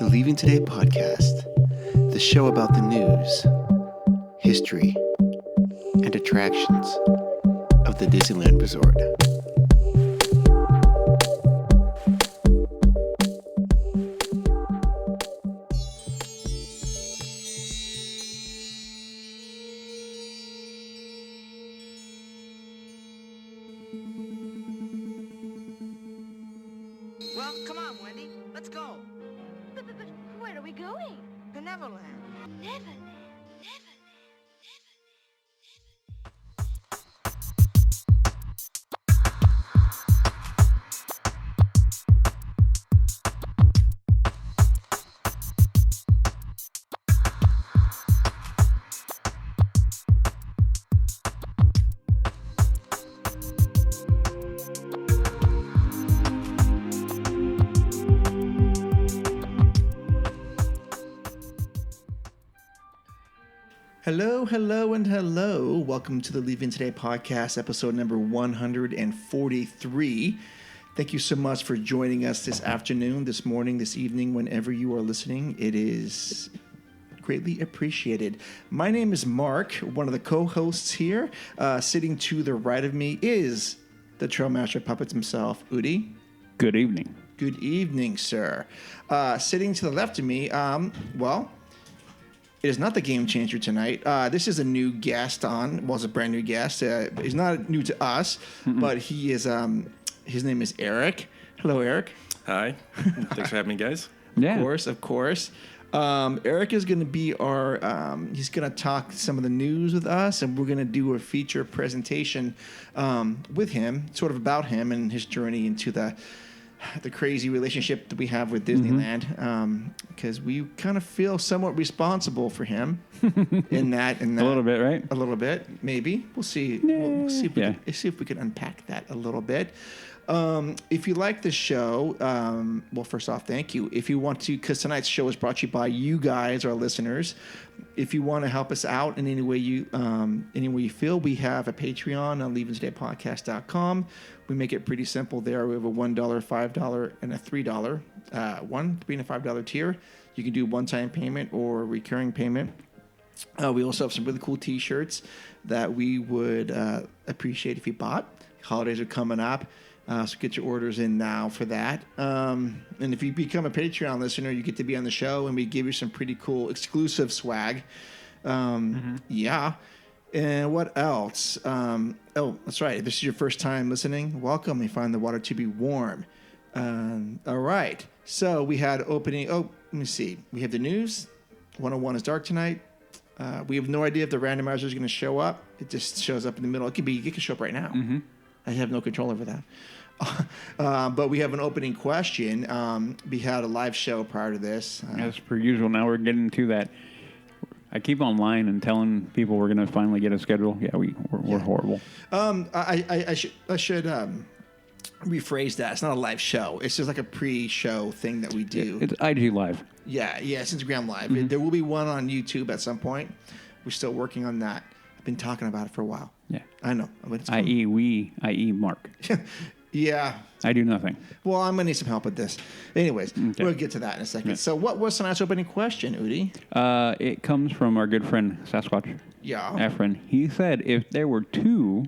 The Leaving Today podcast, the show about the news, history, and attractions of the Disneyland Resort. Well, come on, Wendy. Let's go. But where are we going? To Neverland. Neverland. Hello. Welcome to the Leaving Today podcast, episode number 143. Thank you so much for joining us this afternoon, this morning, this evening, whenever you are listening. It is greatly appreciated. My name is Mark, one of the co-hosts here. Sitting to the right of me is the Trailmaster of Puppets himself, Udi. Good evening. Good evening, sir. Sitting to the left of me, it is not the game changer tonight. This is a new guest on. Well, it's a brand new guest. He's not new to us, but he is. His name is Eric. Hello, Eric. Hi. Thanks for having me, guys. Yeah. Of course. Eric is going to be our. He's going to talk some of the news with us, and we're going to do a feature presentation with him, sort of about him and his journey into the crazy relationship that we have with Disneyland, because we kind of feel somewhat responsible for him in that. A little bit, right? A little bit, maybe. We'll see. We'll see if we can unpack that a little bit. If you like the show, well, first off, thank you. If you want to, because tonight's show is brought to you by you guys, our listeners. If you want to help us out in any way you feel, we have a Patreon on leavingtodaypodcast.com. We make it pretty simple there. We have a $1, $5, and a $3, $1, $3, and a $5 tier. You can do one-time payment or recurring payment. We also have some really cool T-shirts that we would appreciate if you bought. Holidays are coming up. So get your orders in now for that. And if you become a Patreon listener, you get to be on the show, and we give you some pretty cool exclusive swag. Yeah. And what else? Oh, that's right. If this is your first time listening, welcome. We find the water to be warm. All right. So we had opening. Oh, let me see. We have the news. 101 is dark tonight. We have no idea if the randomizer is going to show up. It just shows up in the middle. It could show up right now. I have no control over that. But we have an opening question. We had a live show prior to this. As per usual, now we're getting to that. I keep online and telling people we're going to finally get a schedule. Yeah, we're horrible. I should rephrase that. It's not a live show. It's just like a pre-show thing that we do. It's IG Live. Yeah, it's Instagram Live. There will be one on YouTube at some point. We're still working on that. I've been talking about it for a while. Yeah. I know. I.e. Mark. Yeah. I do nothing. Well, I'm going to need some help with this. Anyways, We'll get to that in a second. Yeah. So what was tonight's opening question, Udi? It comes from our good friend, Sasquatch. Yeah. Efren. He said if there were two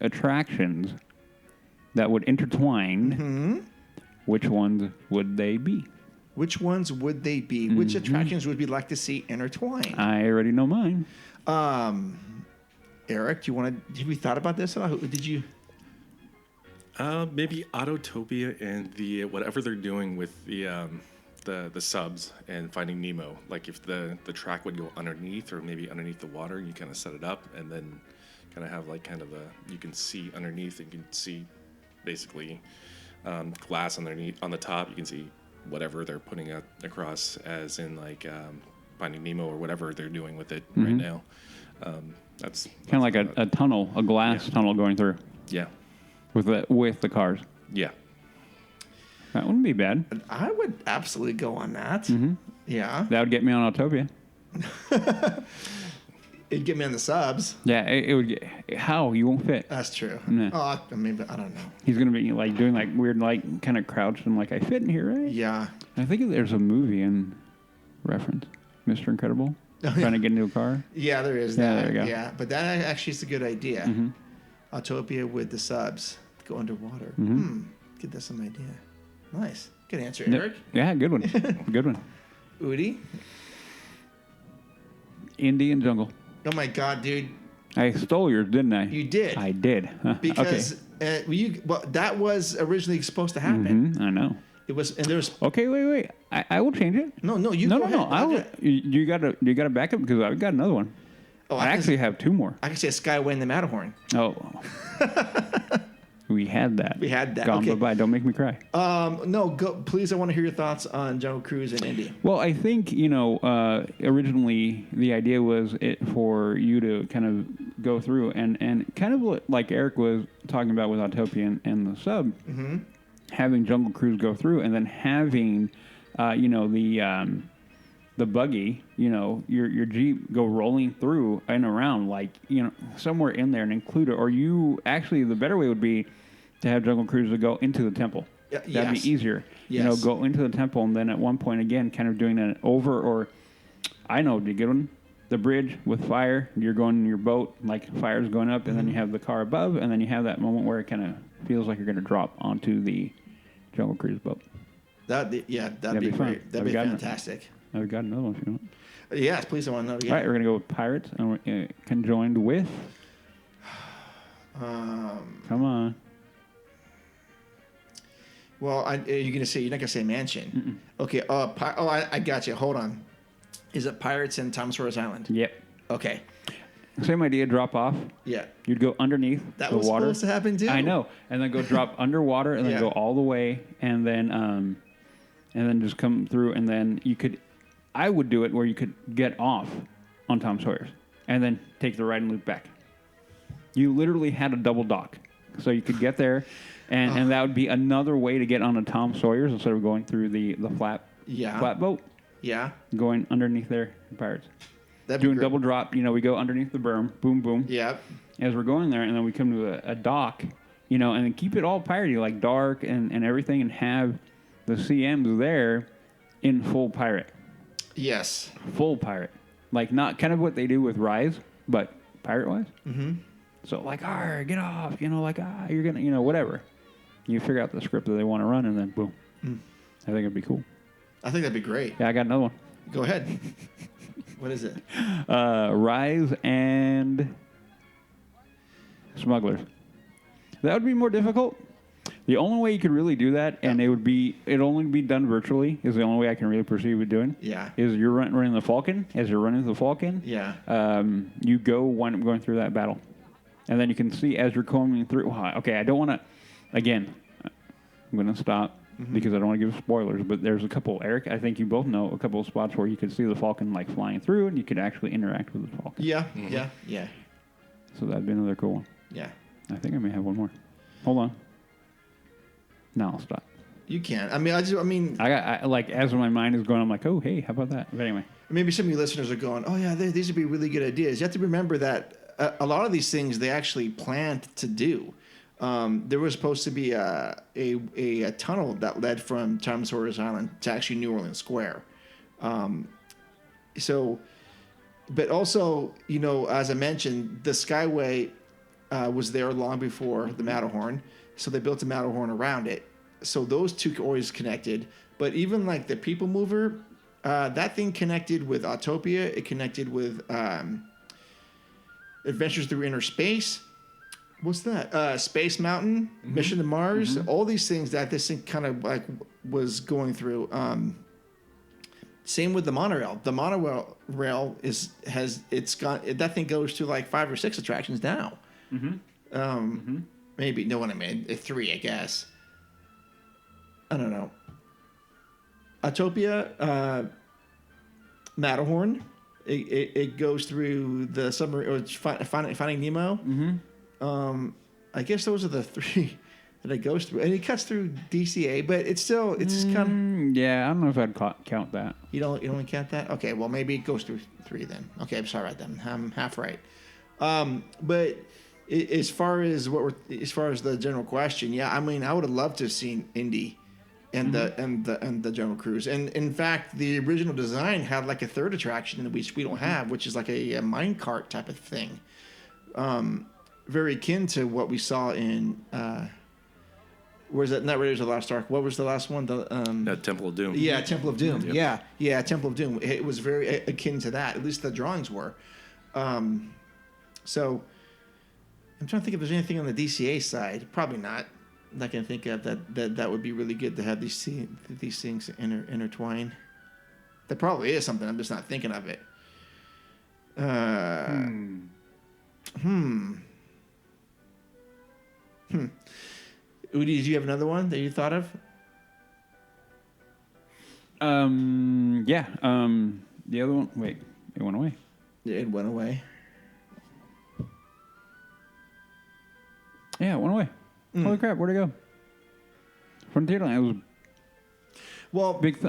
attractions that would intertwine, which ones would they be? Which ones would they be? Which attractions would we like to see intertwine? I already know mine. Eric, have you thought about this at all? Did you? Maybe Autotopia and the whatever they're doing with the subs and Finding Nemo. Like if the track would go underneath or maybe underneath the water, you kind of set it up and then kind of have you can see underneath. And you can see basically glass underneath on the top. You can see whatever they're putting across, as in Finding Nemo or whatever they're doing with it right now. That's kind of like a tunnel, a glass tunnel going through. Yeah. With the cars. Yeah. That wouldn't be bad. I would absolutely go on that. Yeah. That would get me on Autopia. It'd get me on the subs. Yeah, it would get... How? You won't fit. That's true. Yeah. Oh, I mean, but I don't know. He's going to be like doing like weird, like kind of crouched and like, I fit in here, right? Yeah. I think there's a movie in reference. Mr. Incredible. Trying to get into a car. Yeah, there is Yeah, that. there you go. Yeah, but that actually is a good idea. Mm-hmm. Autopia with the subs. Go underwater. Give that some idea. Nice. Good answer, Yep. Eric. Yeah, good one. Good one. Udi? Indian jungle. Oh my God, dude. I stole yours, didn't I? You did. I did. Because that was originally supposed to happen. I know. It was, and there's Okay, wait. I will change it. no, you No, go no, no. ahead. I will. You gotta back up because I've got another one. Oh, I actually have two more. I can say Skyway in the Matterhorn. Oh. We had that. We had that. Gone Okay. bye-bye. Don't make me cry. No, go please. I want to hear your thoughts on Jungle Cruise and Indy. Well, I think, originally the idea was for you to kind of go through and kind of like Eric was talking about with Autopia and the sub, having Jungle Cruise go through and then having, the buggy, your Jeep go rolling through and around, like, somewhere in there and include it. Or the better way would be to have Jungle Cruise to go into the temple. Yeah, That'd yes. be easier. Yes. Go into the temple and then at one point again, kind of doing an over, or I know, do you get one? The bridge with fire, you're going in your boat, like fire's going up, and then you have the car above, and then you have that moment where it kind of feels like you're going to drop onto the Jungle Cruise boat. That'd be be fun. great. That'd be Have you gotten it? fantastic. I've got another one if you want. Yes, please. I want to know again. All right, we're going to go with Pirates, and we're conjoined with... Come on. Well, you're not gonna say Mansion. Okay. I got you. Hold on. Is it Pirates and Tom Sawyer's Island? Yep. Okay. Same idea, drop off. Yeah. You'd go underneath That the was water. supposed to happen too. I know. And then go drop underwater and then Yeah. go all the way and then just come through and then I would do it where you could get off on Tom Sawyer's and then take the ride and loop back. You literally had a double dock. So you could get there and that would be another way to get on a Tom Sawyer's instead of going through the flat boat. Yeah. Going underneath there, Pirates. That'd be Doing great. double drop, we go underneath the berm, boom, boom. Yeah. As we're going there, and then we come to a dock, and then keep it all piratey, like dark and everything, and have the CMs there in full pirate. Yes. Full pirate. Like, not kind of what they do with Rise, but pirate-wise. Mm-hmm. So, like, get off, you're going to, whatever. You figure out the script that they want to run, and then boom. I think it'd be cool. I think that'd be great. Yeah, I got another one. Go ahead. What is it? Rise and Smugglers. That would be more difficult. The only way you could really do that, and it'd only be done virtually, is the only way I can really perceive with doing. Yeah. Is you're running the Falcon. As you're running the Falcon, Yeah. you wind up going through that battle, and then you can see as you're coming through. Okay, I don't want to. Again, I'm going to stop. Because I don't want to give spoilers, but there's a couple, Eric, I think you both know, a couple of spots where you could see the Falcon like flying through and you could actually interact with the Falcon. Yeah. Yeah. So that'd be another cool one. Yeah. I think I may have one more. Hold on. No, I'll stop. You can. I like, as my mind is going, I'm like, oh, hey, how about that? But anyway. Maybe some of you listeners are going, oh yeah, these would be really good ideas. You have to remember that a lot of these things they actually planned to do. There was supposed to be a tunnel that led from Tom Sawyer's Island to actually New Orleans Square. But also, as I mentioned, the Skyway was there long before the Matterhorn, so they built a Matterhorn around it. So those two always connected. But even like the People Mover, that thing connected with Autopia. It connected with Adventures Through Inner Space. What's that? Space Mountain, Mission to Mars, all these things that this thing kind of like was going through. Same with the monorail. The monorail that thing goes to like 5 or 6 attractions now. Maybe no one. I mean 3, I guess. I don't know. Autopia, Matterhorn. It goes through the submarine. Finding Nemo. I guess those are the 3 that it goes through, and it cuts through DCA, but it's kind of. Yeah, I don't know if I'd count that. You don't count that? Okay, well maybe it goes through 3 then. Okay, I'm sorry about that. I'm half right. But as far as the general question, yeah, I mean, I would have loved to have seen Indy and the Jungle Cruise. And in fact, the original design had like a third attraction which we don't have, which is like a mine cart type of thing. Very akin to what we saw in where's that? Not Raiders of the Lost Ark. What was the last one? The Temple of Doom. Yeah, Temple of Doom. Yep. Yeah, Temple of Doom. It was very akin to that. At least the drawings were. So I'm trying to think if there's anything on the DCA side. Probably not. I'm not going to think of that would be really good to have these things intertwine. There probably is something. I'm just not thinking of it. Udi, did you have another one that you thought of? Yeah. The other one. Wait, it went away. It went away. Yeah, it went away. Holy crap! Where'd it go? Frontierland. It was well big.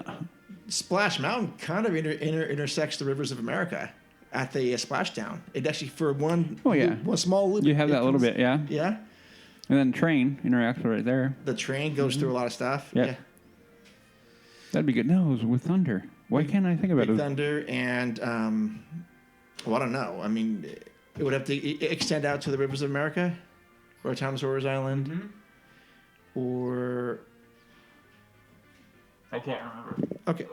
Splash Mountain kind of intersects the rivers of America at the splashdown. It actually for one. Oh yeah. One small loop. You have that a little bit, yeah. Yeah. And then train interacts right there. The train goes through a lot of stuff. Yep. Yeah. That'd be good. No, it was with Thunder. Why can't I think about Big it? Thunder and well, I don't know. I mean, it would have to extend out to the rivers of America, or Tom Sawyer's Island, or I can't remember. okay.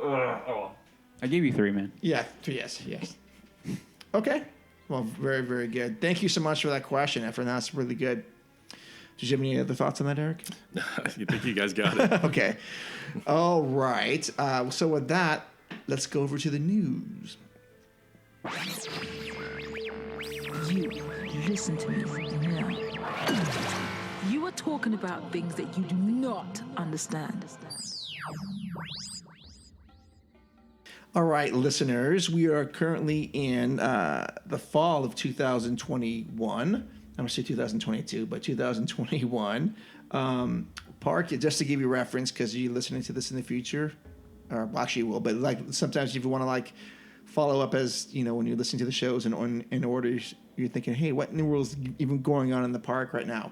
I gave you 3, man. Yeah. Yes. Okay. Well, very, very good. Thank you so much for that question, Efren. That's really good. Did you have any other thoughts on that, Eric? You think you guys got it? Okay. All right. So with that, let's go over to the news. You listen to me now. You are talking about things that you do not understand. All right, listeners, we are currently in the fall of 2021. I'm going to say 2022, but 2021. Park, just to give you reference, because you're listening to this in the future, or actually you will, but like sometimes if you want to like follow up as, you know, when you're listening to the shows and in order, you're thinking, hey, what in the world is even going on in the park right now?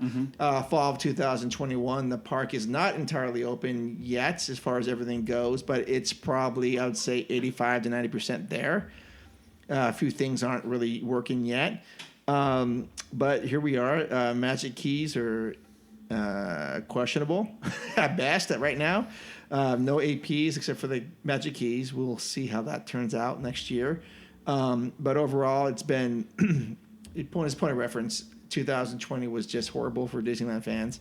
Fall of 2021, the park is not entirely open yet as far as everything goes, but it's probably, I would say, 85 to 90% there. A few things aren't really working yet. But here we are. Magic keys are questionable at best right now. No APs except for the magic keys. We'll see how that turns out next year. But overall, it's been, point of reference, 2020 was just horrible for Disneyland fans.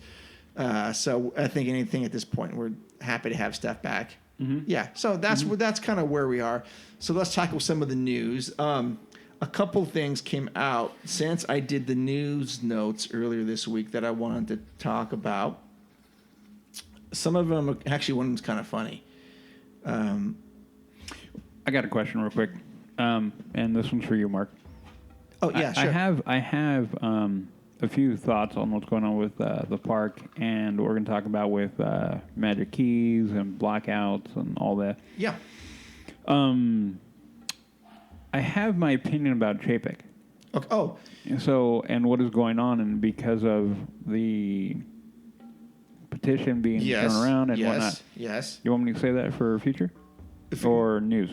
So I think anything at this point, we're happy to have stuff back. Yeah, so that's kind of where we are. So let's tackle some of the news. A couple things came out since I did the news notes earlier this week that I wanted to talk about. Some of them, actually, one of them's kind of funny. I got a question real quick, and this one's for you, Mark. Oh yeah, sure. I have a few thoughts on what's going on with the park and what we're going to talk about with magic keys and blackouts and all that. Yeah. I have my opinion about Chapek. Okay. Oh. So, and what is going on, and because of the petition being turned around and whatnot. Yes. You want me to say that for future or news?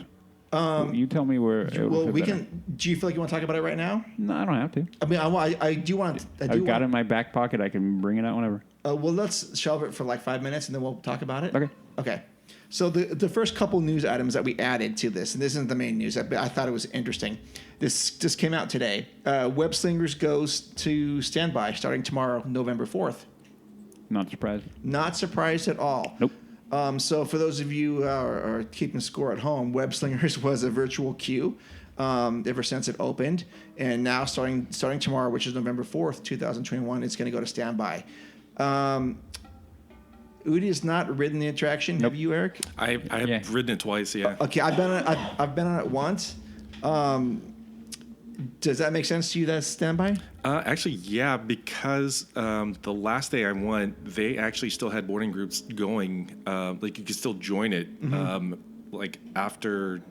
You tell me where. Well, we can. Do you feel like you want to talk about it right now? No, I don't have to. I mean, I do want. I've got it in my back pocket. I can bring it out whenever. Well, let's shelve it for like 5 minutes, and then we'll talk about it. Okay. So the first couple news items that we added to this, and this isn't the main news, but I thought it was interesting. This just came out today. Webslingers goes to standby starting tomorrow, November 4th. Not surprised. Not surprised at all. Nope. So for those of you who are keeping score at home, Webslingers was a virtual queue ever since it opened. And now starting tomorrow, which is November 4th, 2021, it's going to go to standby. Udi has not ridden the attraction. Nope. Have you, Eric? I've ridden it twice, yeah. Okay, I've been on it once. Does that make sense to you, that standby? Actually, yeah, because the last day I went, they actually still had boarding groups going. Like you could still join it. Like after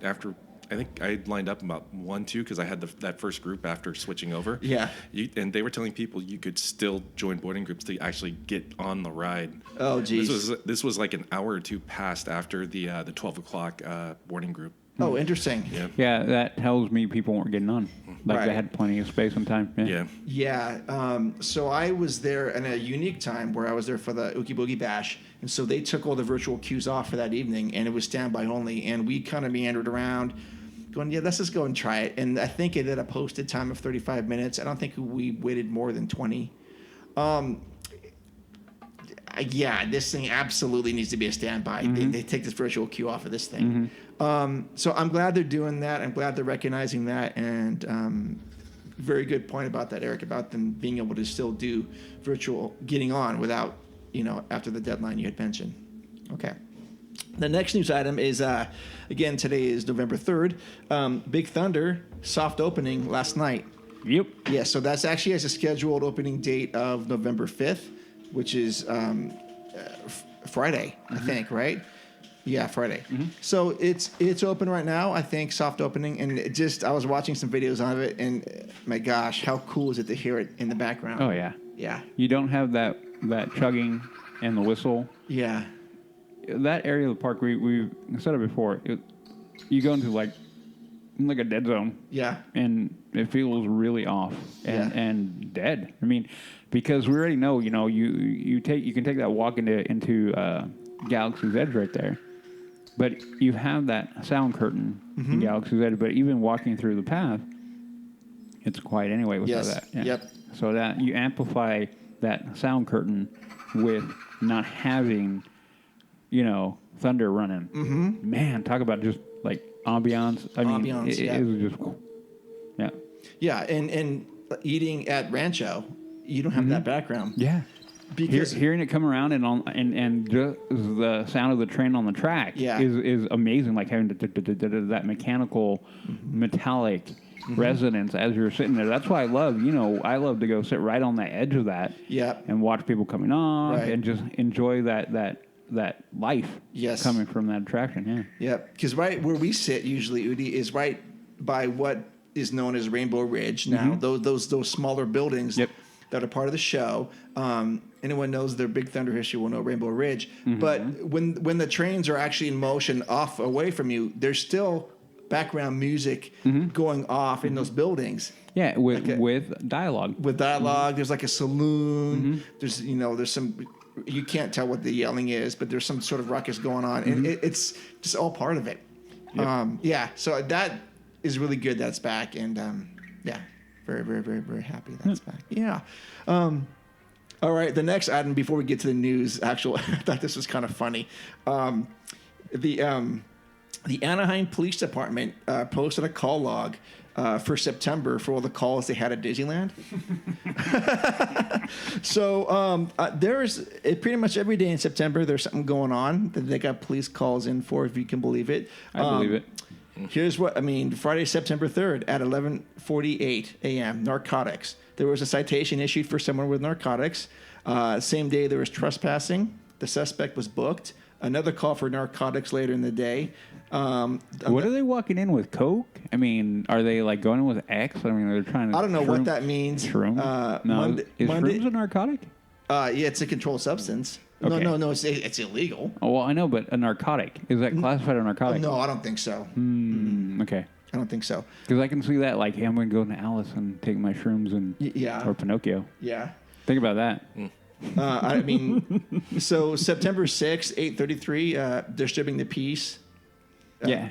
I think I lined up about 1-2 because I had that first group after switching over. Yeah. And they were telling people you could still join boarding groups to actually get on the ride. Oh, geez. This was like an hour or two past after the 12 o'clock boarding group. Oh, interesting. Yeah. Yeah, that tells me people weren't getting on. Like Right. they had plenty of space and time. Yeah. Yeah. So I was there in a unique time where I was there for the Ookie Boogie Bash. And so they took all the virtual queues off for that evening, and it was standby only. And we kind of meandered around going, yeah, let's just go and try it. And I think it had a posted time of 35 minutes. I don't think we waited more than 20. Yeah, this thing absolutely needs to be a standby. They take this virtual queue off of this thing. So I'm glad they're doing that. I'm glad they're recognizing that. And very good point about that, Eric, about them being able to still do virtual getting on without, after the deadline you had mentioned. Okay. The next news item is, again, today is November 3rd. Big Thunder, soft opening last night. Yep. Yeah, so that's actually has a scheduled opening date of November 5th, which is Friday, I think, right? Yeah, Friday. So it's open right now, I think, soft opening. And I was watching some videos of it, and my gosh, how cool is it to hear it in the background? Oh, yeah. Yeah. You don't have that chugging and the whistle. Yeah. That area of the park, we said it before, you go into like a dead zone. Yeah. And it feels really off and dead. I mean, because we already know, you can take that walk into Galaxy's Edge right there, but you have that sound curtain in Galaxy's Edge. But even walking through the path, it's quiet anyway without that. Yeah. Yep. So that you amplify that sound curtain with not having, thunder running. Man, talk about just like ambiance. I mean, Ambiance, it was just, yeah. Yeah, and eating at Rancho, you don't have that background. Yeah. Because Hearing it come around and just the sound of the train on the track is amazing. Like having that mechanical, metallic resonance as you're sitting there. That's why I love to go sit right on the edge of that. Yep. And watch people coming off and just enjoy that life coming from that attraction. Yeah. Yep. Because right where we sit usually, Udi, is right by what is known as Rainbow Ridge. Now those smaller buildings that are part of the show. Anyone knows their Big Thunder history will know Rainbow Ridge. But when the trains are actually in motion off away from you, there's still background music going off in those buildings. Yeah, with dialogue. With dialogue, there's like a saloon. There's there's some. You can't tell what the yelling is, but there's some sort of ruckus going on, and it's just all part of it. Yep. So that is really good. That's back, and very, very, very, very happy that's back. Yeah. All right. The next item before we get to the news, I thought this was kind of funny. The Anaheim Police Department posted a call log for September for all the calls they had at Disneyland. So there's pretty much every day in September there's something going on that they got police calls in for, if you can believe it. I believe it. Here's what I mean. Friday, September 3rd at 11:48 a.m. Narcotics. There was a citation issued for someone with narcotics. Same day there was trespassing. The suspect was booked. Another call for narcotics later in the day. What are they walking in with? Coke? I mean, are they like going in with X? I mean, they're trying to. I don't know what that means. Shroom? No, is shrooms a narcotic? Yeah, it's a controlled substance. Okay. No, it's illegal. Oh, well, I know, but a narcotic, is that classified a narcotic? No, I don't think so. Okay. I don't think so. Because I can see that, like, hey, I'm going to go to Alice and take my shrooms or Pinocchio. Yeah. Think about that. I mean, so September 6th, 8:33, they're stripping the piece. Yeah.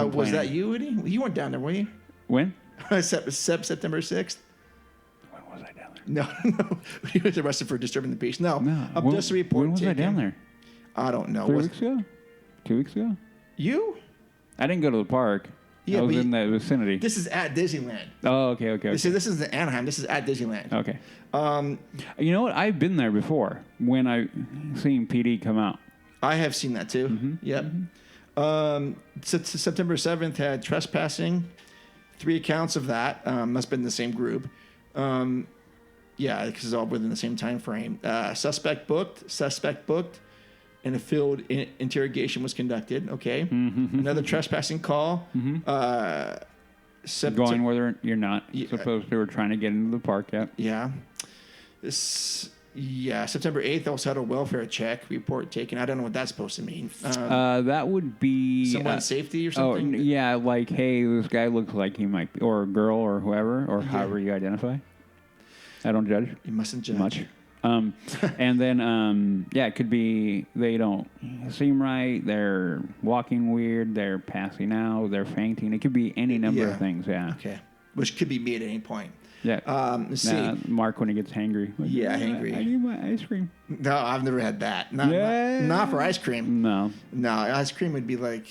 Was that you, Woody? You weren't down there, were you? When? September 6th? When was I down there? No. He was arrested for disturbing the peace. No. Just a report. When was I down there? I don't know. 3 weeks ago? 2 weeks ago? You? I didn't go to the park. Yeah, I was in the vicinity. This is at Disneyland. Oh, okay. This is the Anaheim. This is at Disneyland. Okay. You know what? I've been there before when I seen PD come out. I have seen that too. Yep. September 7th had trespassing. 3 accounts of that. Must have been the same group. Yeah, because it's all within the same time frame. Suspect booked, and a field interrogation was conducted. Okay. Another trespassing call. Going where you're not supposed to, or trying to get into the park. Yeah. September 8th, also had a welfare check report taken. I don't know what that's supposed to mean. That would be someone's safety or something? Oh, yeah, like, hey, this guy looks like he might be, or a girl or whoever, or however you identify. I don't judge. You mustn't judge. Much. And then, it could be they don't seem right, they're walking weird, they're passing out, they're fainting. It could be any number of things, Okay. Which could be me at any point. Yeah. Let's see. Mark when he gets hangry. Like, hangry. I need my ice cream. No, I've never had that. Not for ice cream. No. No, ice cream would be like...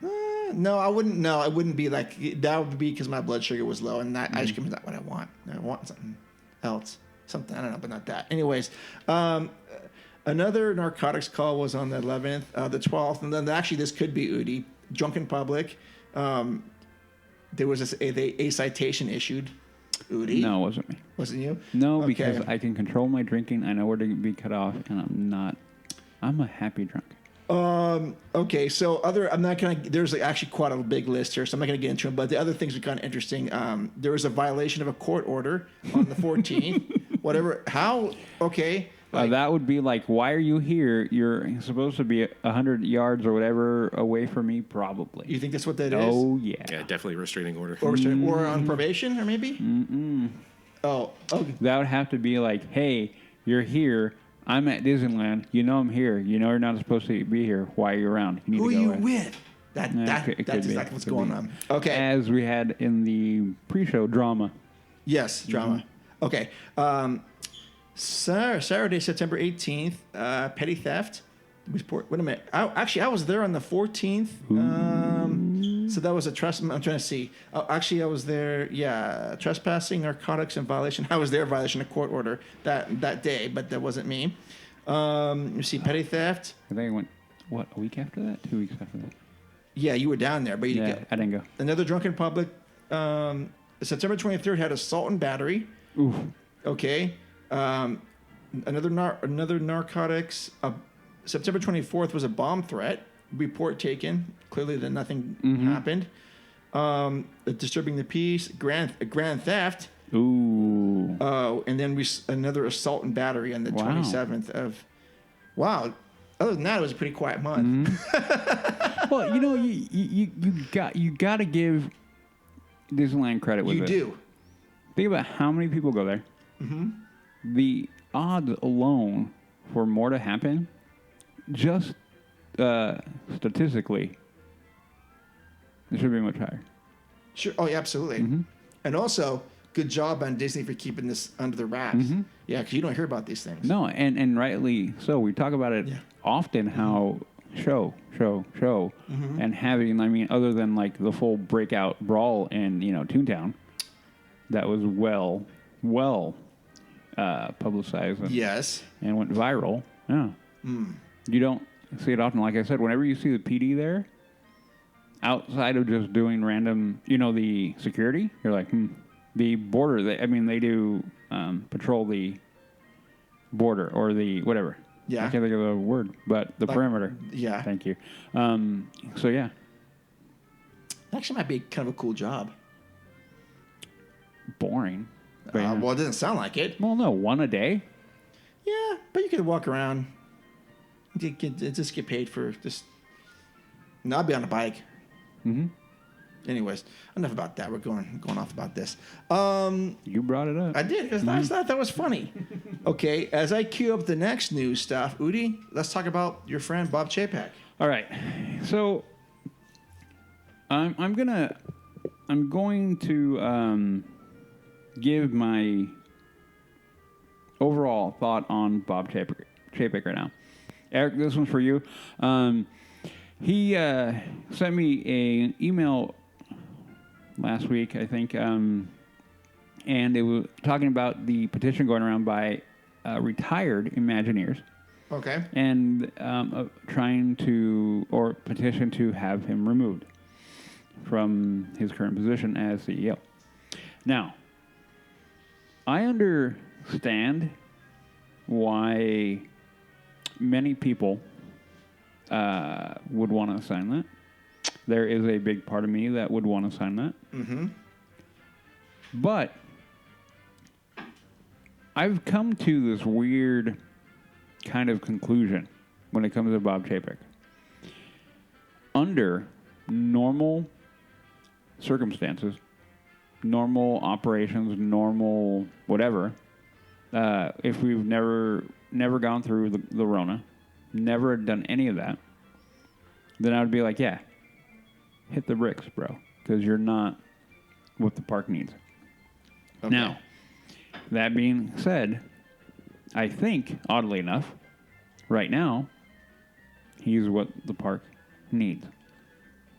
no, I wouldn't. No, I wouldn't be like... That would be because my blood sugar was low, and that ice cream is not what I want. I want something else. Something, I don't know, but not that. Anyways, another narcotics call was on the 11th, the 12th, and then actually this could be Udi. Drunken public. There was a citation issued. Udi? No, it wasn't me. Wasn't you? No, because I can control my drinking. I know where to be cut off, and I'm a happy drunk. Okay, so I'm not gonna. There's actually quite a big list here, so I'm not gonna get into it. But the other things are kind of interesting. There was a violation of a court order on the 14th. Whatever. How? Okay. That would be like, why are you here? You're supposed to be 100 yards or whatever away from me, probably. You think that's what that is? Oh yeah. Yeah, definitely restraining order. Or on probation, or maybe. Oh. Okay. That would have to be like, hey, you're here. I'm at Disneyland. You know I'm here. You know you're not supposed to be here. Why are you around? You need Who to are go you away. with? That's exactly what's going on. Okay. As we had in the pre-show drama. Yes, drama. Okay. Saturday, September 18th, petty theft. Wait a minute. I was there on the 14th. So that was a I'm trying to see. Actually, I was there. Yeah, trespassing, narcotics, and violation. I was there, violation of court order that day, but that wasn't me. You see, petty theft. I think I went, a week after that? 2 weeks after that? Yeah, you were down there, but you didn't go. I didn't go. Another drunken public. September 23rd had assault and battery. Oof. Okay. Another narcotics. September 24th was a bomb threat. Report taken. Clearly, that nothing happened. Disturbing the peace. Grand theft. Ooh. Oh, and then another assault and battery on the 27th of. Wow. Other than that, it was a pretty quiet month. Well, you got to give Disneyland credit with You this. do. Think about how many people go there. The odds alone for more to happen, just statistically, it should be much higher. Sure. Oh, yeah, absolutely. And also, good job on Disney for keeping this under the wraps. Yeah, because you don't hear about these things. No, and rightly so. We talk about it often, how show, and having, other than like the full breakout brawl in, Toontown, that was well publicized and went viral. Yeah. You don't see it often. Like I said, whenever you see the PD there, outside of just doing random, the security, you're like, the border, they do patrol the border or the whatever. Yeah. I can't think of the word, but the perimeter. Yeah. Thank you. So, yeah. Actually might be kind of a cool job. Boring. But yeah. Well, it doesn't sound like it. Well, no, one a day. Yeah, but you could walk around. Just get paid for just. No, I'll be on a bike. Anyways, enough about that. We're going off about this. You brought it up. I did because I thought that was funny. Okay, as I queue up the next news stuff, Udi, let's talk about your friend Bob Chapek. All right, so I'm going to give my overall thought on Bob Chapek right now. Eric, this one's for you. He sent me an email last week, I think, and it was talking about the petition going around by retired Imagineers. Okay. And trying to, or petition to have him removed from his current position as CEO. Now, I understand why many people would want to sign that. There is a big part of me that would want to sign that. Mm-hmm. But I've come to this weird kind of conclusion when it comes to Bob Chapek. Under normal circumstances, normal operations, normal whatever, if we've never gone through the Rona, never done any of that, then I would be like, yeah, hit the bricks, bro, because you're not what the park needs. Okay. Now, that being said, I think, oddly enough, right now, he's what the park needs.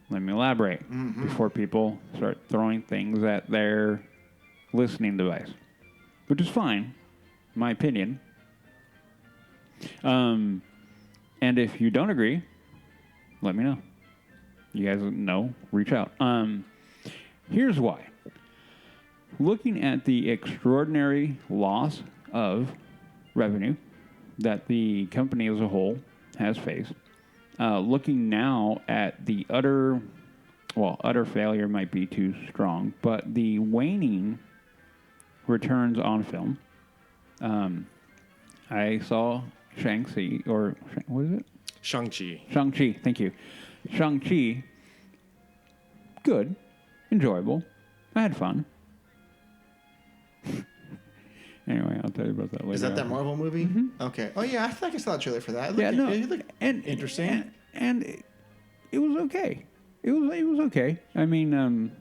Let me elaborate before people start throwing things at their listening device, which is fine, in my opinion. And if you don't agree, let me know. You guys know, reach out. Here's why. Looking at the extraordinary loss of revenue that the company as a whole has faced, looking now at the utter failure might be too strong, but the waning returns on film. I saw Shang-Chi, or what is it? Shang-Chi. Shang-Chi, thank you. Shang-Chi, good, enjoyable. I had fun. Anyway, I'll tell you about that later. Is that Marvel movie? Mm-hmm. Okay. Oh, yeah, I think I saw the trailer for that. It looked interesting. And it was okay. It was okay. I mean,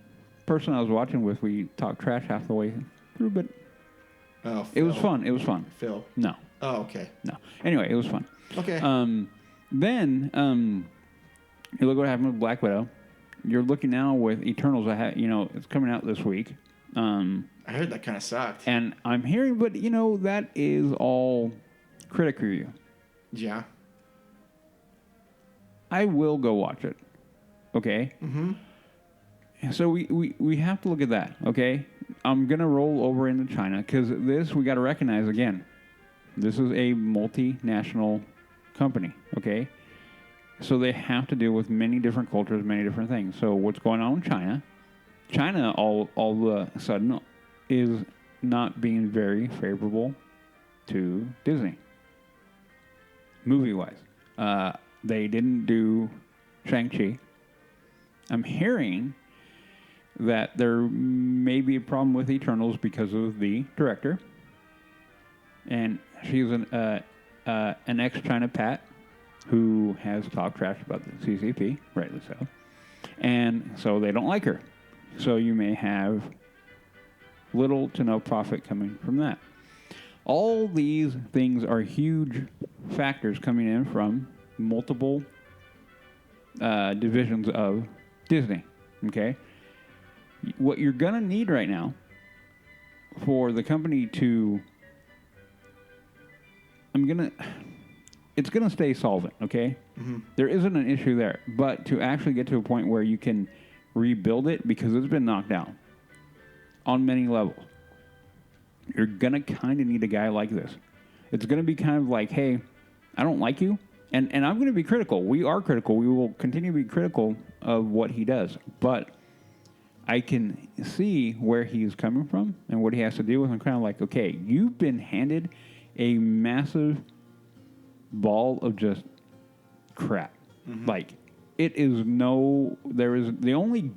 person I was watching with, we talked trash half the way through, but it was fun. It was fun. Phil? No. Oh, okay. No. Anyway, it was fun. Okay. Then you look what happened with Black Widow. You're looking now with Eternals. It's coming out this week. I heard that kind of sucked. And I'm hearing, but that is all critic review. Yeah. I will go watch it. Okay. Mm-hmm. So we have to look at that. Okay. I'm gonna roll over into China because we got to recognize again. This is a multinational company. Okay. So they have to deal with many different cultures, many different things. So what's going on in China? China all of a sudden is not being very favorable to Disney, movie-wise. They didn't do Shang-Chi. I'm hearing that there may be a problem with Eternals because of the director. And she's an ex-China Pat who has talked trash about the CCP, rightly so. And so they don't like her. So you may have little to no profit coming from that. All these things are huge factors coming in from multiple divisions of Disney. Okay? What you're going to need right now for the company to... It's going to stay solvent, okay? Mm-hmm. There isn't an issue there. But to actually get to a point where you can rebuild it, because it's been knocked down on many levels, you're going to kind of need a guy like this. It's going to be kind of like, hey, I don't like you, and I'm going to be critical. We are critical. We will continue to be critical of what he does. But I can see where he's coming from and what he has to deal with. I'm kind of like, okay, you've been handed a massive ball of just crap. Mm-hmm. Like, there is the only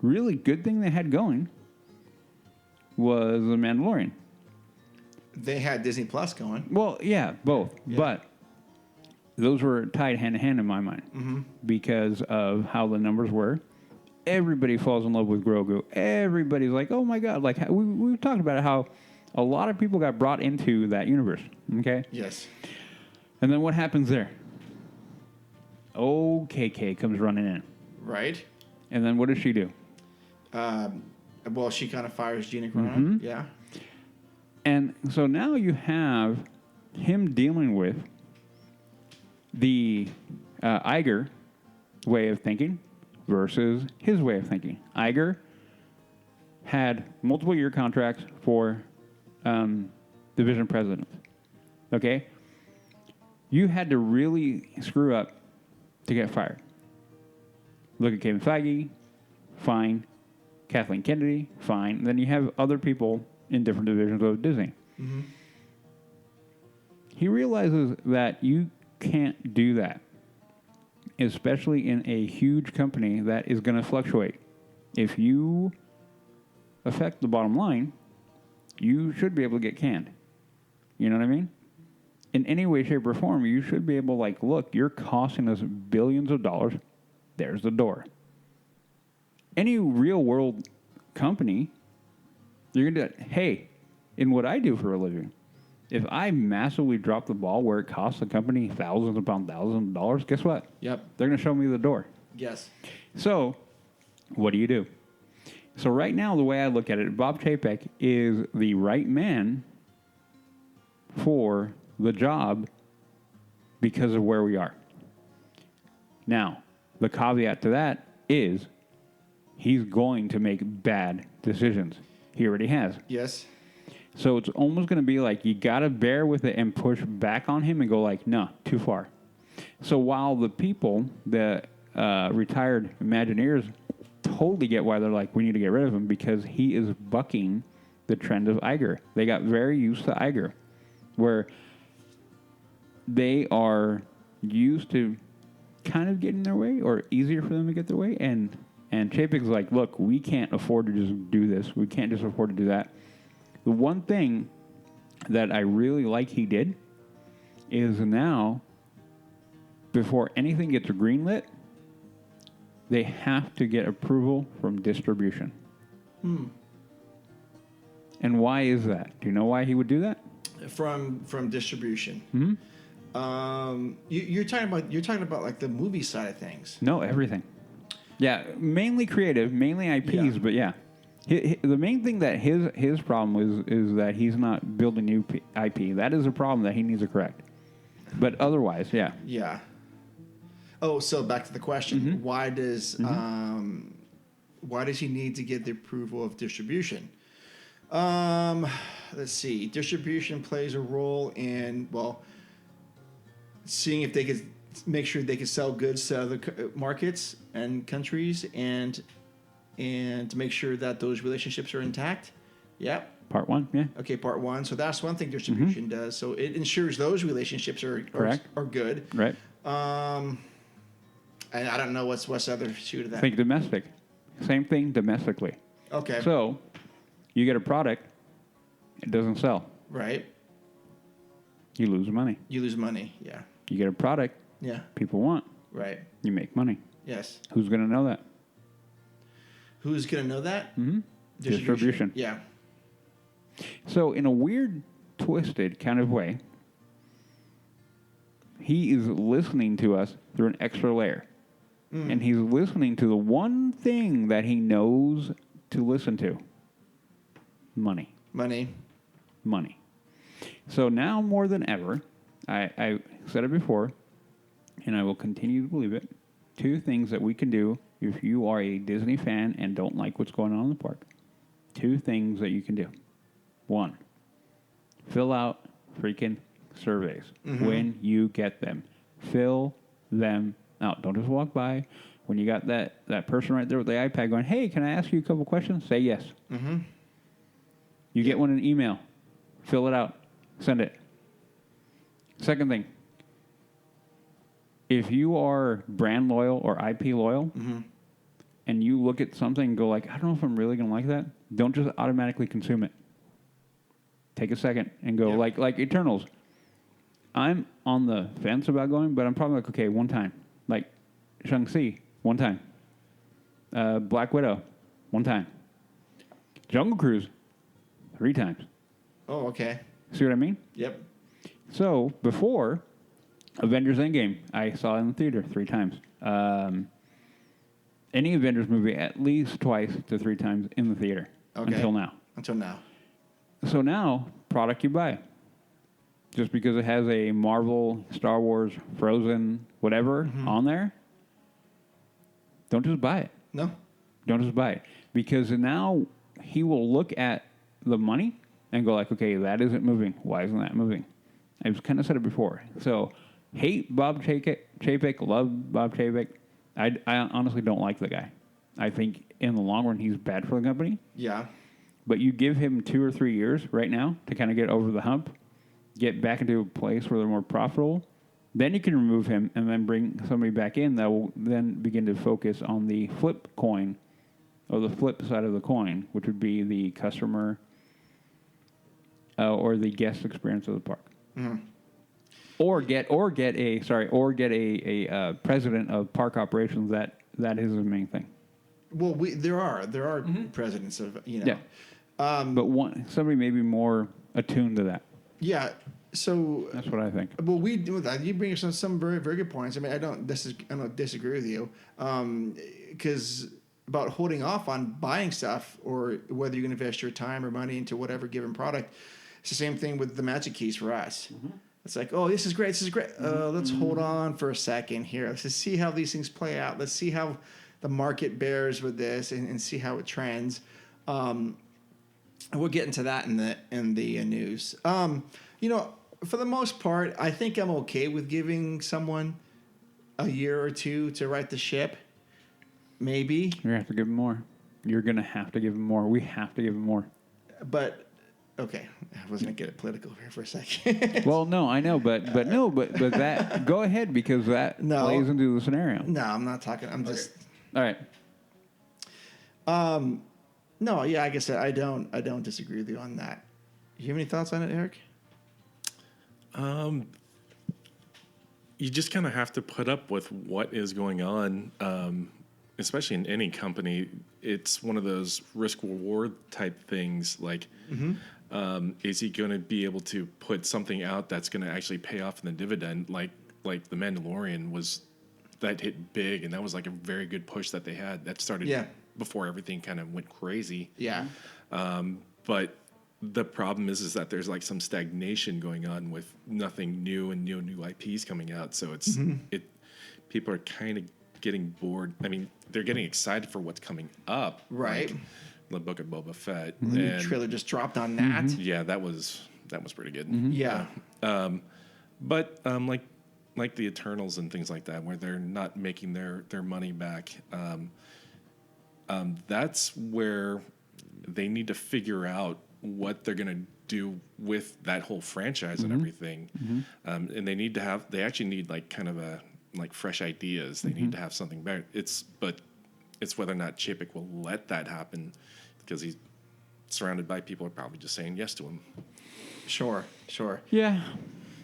really good thing they had going was The Mandalorian. They had Disney Plus going. Well, yeah, both. Yeah. But those were tied hand in hand in my mind because of how the numbers were. Everybody falls in love with Grogu. Everybody's like, oh my God. Like, we've talked about how a lot of people got brought into that universe. Okay? Yes. And then what happens there? KK comes running in. Right. And then what does she do? Well, she kind of fires Gina Carano. Mm-hmm. Yeah. And so now you have him dealing with the Iger way of thinking versus his way of thinking. Iger had multiple year contracts for division presidents. Okay? You had to really screw up to get fired. Look at Kevin Feige, fine. Kathleen Kennedy, fine. And then you have other people in different divisions of Disney. Mm-hmm. He realizes that you can't do that, especially in a huge company that is going to fluctuate. If you affect the bottom line, you should be able to get canned. You know what I mean? In any way, shape, or form, you should be able to, like, look, you're costing us billions of dollars. There's the door. Any real world company, you're going to do that. Hey, in what I do for a living, if I massively drop the ball where it costs the company thousands upon thousands of dollars, guess what? Yep. They're going to show me the door. Yes. So, what do? So right now, the way I look at it, Bob Chapek is the right man for the job because of where we are. Now, the caveat to that is he's going to make bad decisions. He already has. Yes. So it's almost going to be like you got to bear with it and push back on him and go like, no, too far. So while the people, the retired Imagineers, totally get why they're like, we need to get rid of him because he is bucking the trend of Iger. They got very used to Iger, where they are used to kind of getting their way or easier for them to get their way. And Chapek's like, look, we can't afford to just do this. We can't just afford to do that. The one thing that I really like he did is now, before anything gets greenlit, they have to get approval from distribution. And why is that? Do you know why he would do that? From distribution. Mm-hmm. You're talking about like the movie side of things. No, everything. Yeah, mainly creative, mainly IPs, Yeah. but yeah. The main thing that his problem is that he's not building new IP. That is a problem that he needs to correct. But otherwise, yeah. Yeah. Oh, so back to the question: Mm-hmm. why does he need to get the approval of distribution? Let's see. Distribution plays a role in seeing if they could make sure they can sell goods to other markets and countries, and to make sure that those relationships are intact. Yep. Part one, yeah. Okay, part one. So that's one thing distribution does. So it ensures those relationships are good. Right. And I don't know what's the other shoe to that. Think domestic. Same thing domestically. Okay. So you get a product, it doesn't sell. Right. You lose money. You lose money. Yeah. You get a product, Yeah. people want, Right. you make money. Yes. Who's going to know that? Who's going to know that? Mm-hmm. Distribution. Yeah. So in a weird, twisted kind of way, he is listening to us through an extra layer. And he's listening to the one thing that he knows to listen to. Money. Money. So now more than ever, I said it before, and I will continue to believe it, 2 things that we can do if you are a Disney fan and don't like what's going on in the park. 2 things that you can do. 1, fill out freaking surveys when you get them. Fill them out. Don't just walk by. When you got that person right there with the iPad going, hey, can I ask you a couple questions? Say yes. Mm-hmm. You get one in email. Fill it out. Send it. Second thing, if you are brand loyal or IP loyal, and you look at something and go like, I don't know if I'm really going to like that, don't just automatically consume it. Take a second and go, like Eternals. I'm on the fence about going, but I'm probably like, okay, one time. Like Shang-Chi, one time. Black Widow, one time. Jungle Cruise, 3 times. Oh, okay. See what I mean? Yep. So, before Avengers Endgame, I saw it in the theater 3 times. Any Avengers movie, at least 2 to 3 times in the theater. Okay. Until now. So now, product you buy. Just because it has a Marvel, Star Wars, Frozen, whatever on there, don't just buy it. No. Don't just buy it. Because now he will look at the money and go like, okay, that isn't moving. Why isn't that moving? I've kind of said it before. So, hate Bob Chapek, love Bob Chapek. I honestly don't like the guy. I think in the long run, he's bad for the company. Yeah. But you give him 2 or 3 years right now to kind of get over the hump, get back into a place where they're more profitable. Then you can remove him and then bring somebody back in that will then begin to focus on the flip coin, or the flip side of the coin, which would be the customer or the guest experience of the park. Mm-hmm. Or get a president of park operations that is the main thing. Well, there are presidents of Yeah. But somebody maybe more attuned to that. Yeah. So that's what I think. Well, we do that. You bring up some very, very good points. I mean, I don't disagree with you, because about holding off on buying stuff, or whether you're going to invest your time or money into whatever given product. It's the same thing with the Magic Keys for us. Mm-hmm. It's like, oh, this is great. Let's hold on for a second here. Let's just see how these things play out. Let's see how the market bears with this, and see how it trends. We'll get into that in the news. For the most part, I think I'm okay with giving someone a year or two to right the ship. Maybe. You're going to have to give them more. You're going to have to give them more. We have to give them more. But, okay. I was going to get it political here for a second. Well, no, I know. But that, go ahead, because that plays into the scenario. No, I'm not talking. I'm just. All right. No, yeah, I guess I don't disagree with you on that. You have any thoughts on it, Eric? You just kind of have to put up with what is going on, especially in any company. It's one of those risk-reward type things. Like, is he going to be able to put something out that's going to actually pay off in the dividend? Like The Mandalorian that hit big, and that was like a very good push that they had. That started before everything kind of went crazy. Yeah. But the problem is that there's like some stagnation going on with nothing new and new IPs coming out. So it's people are kind of getting bored. I mean, they're getting excited for what's coming up. Right. Like the Book of Boba Fett. And the trailer just dropped on that. Yeah, that was pretty good. Yeah. But like the Eternals and things like that, where they're not making their money back. That's where they need to figure out what they're going to do with that whole franchise and everything. And they actually need like kind of fresh ideas. They need to have something better. It's whether or not Chapek will let that happen, because he's surrounded by people who are probably just saying yes to him. Sure. Yeah.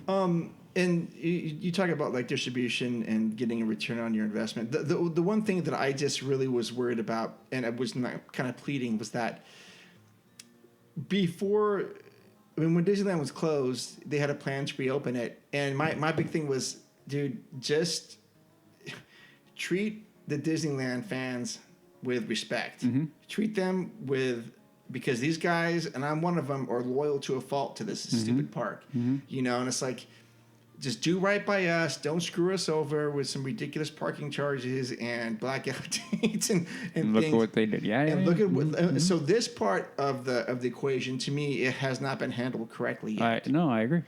And you talk about like distribution and getting a return on your investment. The one thing that I just really was worried about, and I was not kind of pleading, was that when Disneyland was closed, they had a plan to reopen it. And my big thing was, dude, just treat the Disneyland fans with respect. Treat them because these guys, and I'm one of them, are loyal to a fault to this stupid park. And it's like, just do right by us. Don't screw us over with some ridiculous parking charges and blackout dates and look things. At what they did. Look at what. So this part of the equation, to me, it has not been handled correctly yet. I agree.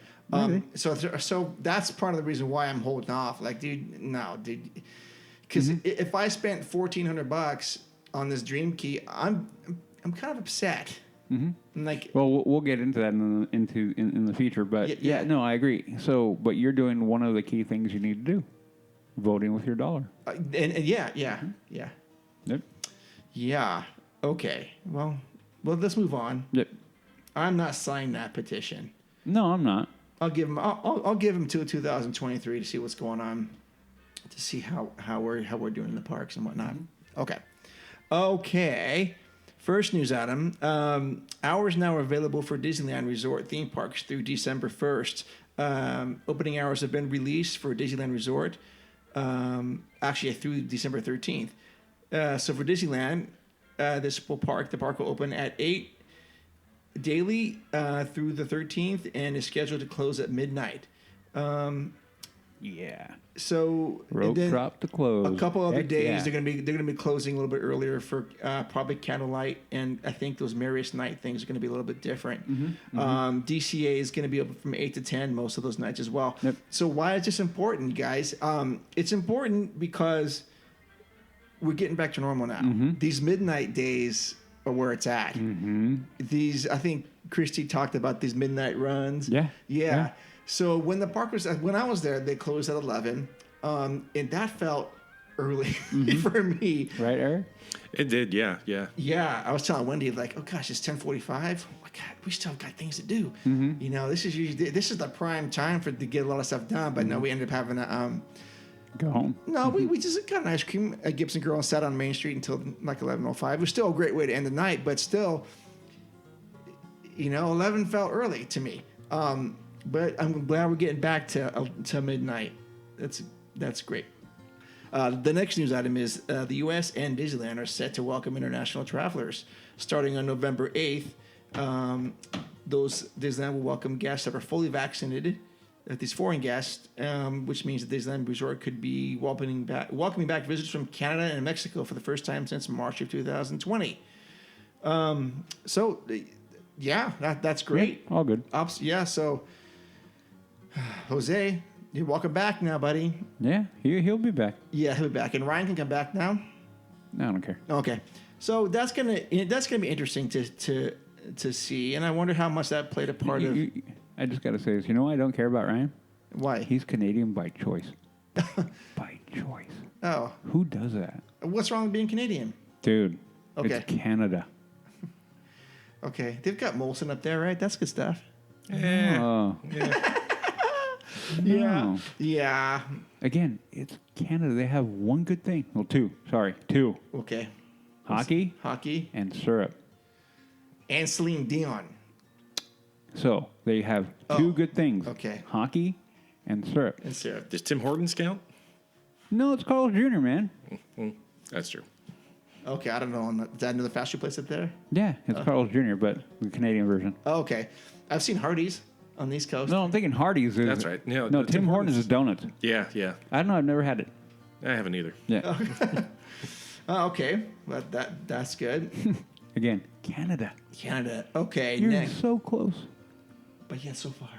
So that's part of the reason why I'm holding off. Like, dude, because if I spent $1,400 on this Dream Key, I'm kind of upset. Like, well, we'll get into that in the future, but no, I agree. So, but you're doing one of the key things you need to do: voting with your dollar. Yep. Yeah. Okay. Well, let's move on. Yep. I'm not signing that petition. No, I'm not. I'll give him. I'll give him till 2023 to see what's going on, to see how we're doing in the parks and whatnot. Okay. First news item. Hours now are available for Disneyland Resort theme parks through December 1st. Opening hours have been released for Disneyland Resort, actually through December 13th. So for Disneyland, the park will open at 8 daily through the 13th and is scheduled to close at midnight. Yeah. So and Rope then drop to close. a couple other Heck days yeah. they're gonna be closing a little bit earlier for probably candlelight, and I think those Marius night things are gonna be a little bit different. DCA is gonna be open from 8 to 10 most of those nights as well. Yep. So why is this important, guys? It's important because we're getting back to normal now. These midnight days are where it's at. These, I think Christy talked about these midnight runs. Yeah. So when I was there, they closed at 11, and that felt early for me. Right, Eric? It did, yeah. Yeah, I was telling Wendy like, oh gosh, it's 10:45. Oh my God, we still got things to do. You know, this is the prime time to get a lot of stuff done. But no, we ended up having a Go home. no, we just got an ice cream at Gibson Girl and sat on Main Street until like 11:05. It was still a great way to end the night, but still, 11 felt early to me. But I'm glad we're getting back to midnight. That's great. The next news item is the U.S. and Disneyland are set to welcome international travelers starting on November 8th. Those Disneyland will welcome guests that are fully vaccinated. These foreign guests, which means that Disneyland Resort could be welcoming back visitors from Canada and Mexico for the first time since March of 2020. Yeah, that's great. Yeah, all good. Yeah, so Jose, you're welcome back now, buddy. Yeah, he'll be back. Yeah, he'll be back, and Ryan can come back now. I don't care. Okay, so that's gonna be interesting to see, and I wonder how much that played a part of. I just got to say this. You know why I don't care about Ryan? Why? He's Canadian by choice. By choice. Oh, Who does that? what's wrong with being Canadian? Dude, Okay. it's Canada. Okay, they've got Molson up there, right? That's good stuff. Oh. No. Yeah. Again, it's Canada. They have one good thing. Well, two. Sorry, two. Okay. Hockey Hockey and syrup. and Celine Dion. So they have two good things. Okay. Hockey and syrup. And syrup. Does Tim Hortons count? No, it's Carl's Jr., man. That's true. Okay, I don't know. Is that another fast food place up there? Yeah, it's Carl's Jr., but the Canadian version. Oh, okay. I've seen Hardee's on the East Coast. No, I'm thinking Hardee's is. That's right. No, No, Tim Hortons is donuts. Yeah. I don't know. I've never had it. I haven't either. Yeah. Oh, okay. Well, that's good. Again, Canada. Canada. Okay, You're next. so close. But yet so far.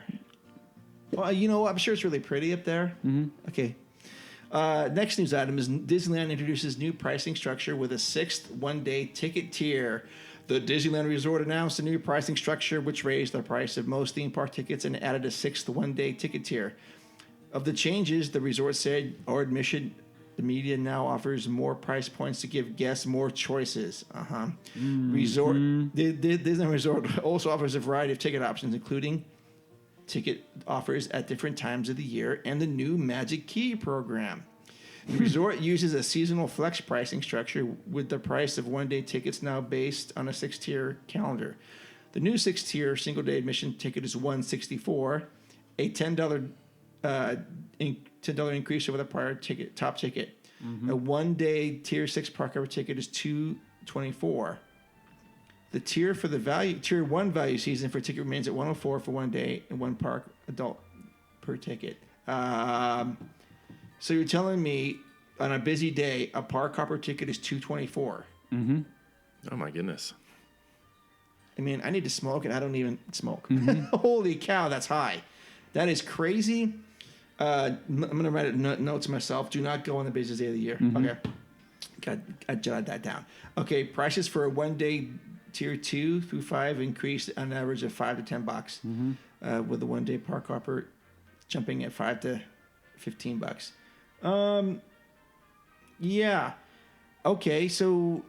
Well, you know what? I'm sure it's really pretty up there. Okay. Next news item is Disneyland introduces new pricing structure with a sixth one-day ticket tier. The Disneyland Resort announced a new pricing structure which raised the price of most theme park tickets and added a sixth one-day ticket tier. Of the changes, the resort said, our admission, the media now offers more price points to give guests more choices. Disney Resort also offers a variety of ticket options, including ticket offers at different times of the year and the new Magic Key program. The resort uses a seasonal flex pricing structure with the price of one-day tickets now based on a six-tier calendar. The new six-tier single-day admission ticket is $164, a $10 increase over the prior top ticket. A one-day tier 6 park hour ticket is $224. The tier for tier 1 value season for ticket remains at $104 for one day and one park adult per ticket. So you're telling me on a busy day, a park hopper ticket is $224. Oh my goodness. I mean, I need to smoke and I don't even smoke. Holy cow, that's high. That is crazy. I'm going to write a note to myself. Do not go on the busiest day of the year. Okay. I jotted that down. Okay, prices for a one-day tier 2 through 5 increased on average of $5 to $10, with the one-day park hopper jumping at $5 to $15. Yeah. Okay, so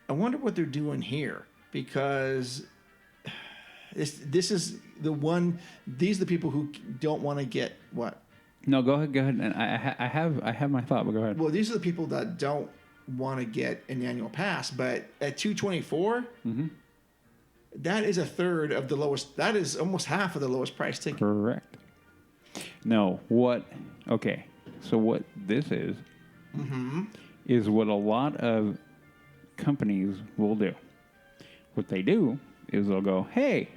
I wonder what they're doing here, because this is the one. These are the people who don't want to get what? No, go ahead. And I have my thought, but go ahead. Well, these are the people that don't want to get an annual pass, but at $224, that is a third of the lowest. That is almost half of the lowest price ticket. Correct. No, what? Okay, so what this is what a lot of companies will do. What they do is they'll go, hey,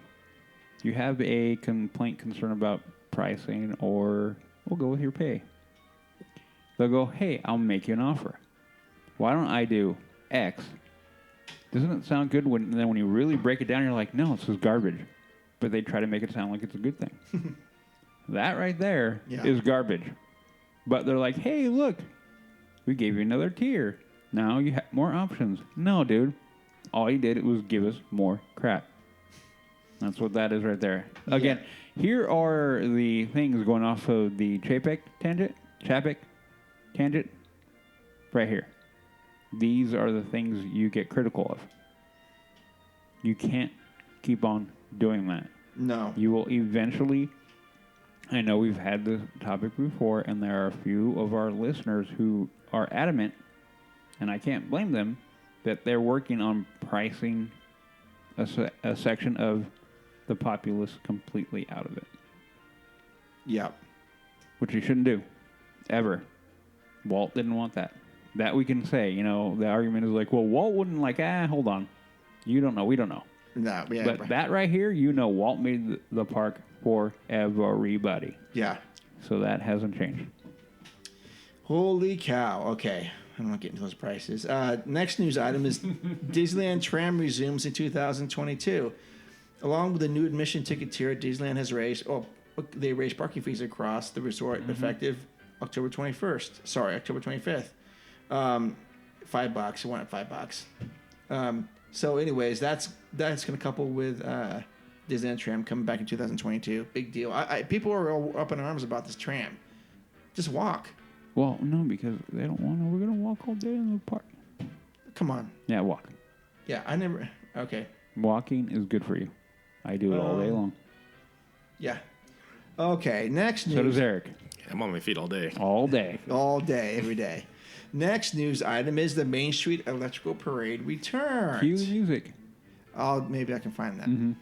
you have a complaint, concern about pricing, or we'll go with your pay. They'll go, hey, I'll make you an offer. Why don't I do X? Doesn't it sound good when then when you really break it down, you're like, no, this is garbage. But they try to make it sound like it's a good thing. That right there is garbage. But they're like, hey, look, we gave you another tier. Now you have more options. No, dude. All you did was give us more crap. That's what that is right there. Again, here are the things going off of the Chapek tangent, right here. These are the things you get critical of. You can't keep on doing that. No. You will eventually, I know we've had this topic before, and there are a few of our listeners who are adamant, and I can't blame them, that they're working on pricing a section of the populace completely out of it. Yeah. Which you shouldn't do. Ever. Walt didn't want that. That we can say, you know, the argument is like, well, Walt wouldn't like, hold on. You don't know. We don't know. No, yeah. But that right here, you know, Walt made the park for everybody. Yeah. So that hasn't changed. Holy cow. Okay. I don't want to get into those prices. Next news item is Disneyland Tram resumes in 2022. Along with the new admission ticket tier, Disneyland has raised parking fees across the resort effective October 25th. $5. It went up $5. So anyways, that's going to couple with Disneyland Tram coming back in 2022. Big deal. People are all up in arms about this tram. Just walk. Well, no, because they don't want to. We're going to walk all day in the park. Come on. Yeah, walk. Yeah, I never. Okay. Walking is good for you. I do it all day long. Yeah. Okay, next news. So does Eric. Yeah, I'm on my feet all day. All day. All day, every day. Next news item is the Main Street Electrical Parade returns. Cue music. Maybe I can find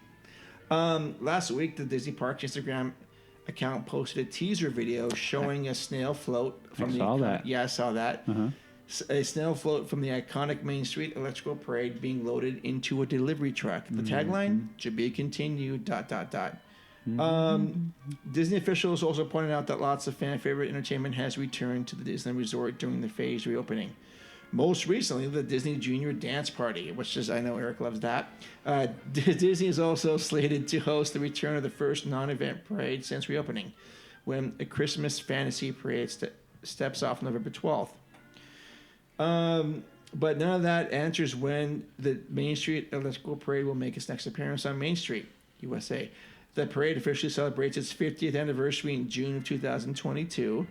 that. Last week, the Disney Parks Instagram account posted a teaser video showing a snail float from I saw that. Yeah, I saw that. Uh-huh. A snail float from the iconic Main Street Electrical Parade being loaded into a delivery truck. The tagline, to be continued, ... Disney officials also pointed out that lots of fan favorite entertainment has returned to the Disneyland Resort during the phased reopening. Most recently, the Disney Junior Dance Party, which is, I know Eric loves that. Disney is also slated to host the return of the first non-event parade since reopening, when a Christmas Fantasy Parade steps off November 12th. But none of that answers when the Main Street Electrical Parade will make its next appearance on Main Street, USA. The parade officially celebrates its 50th anniversary in June of 2022,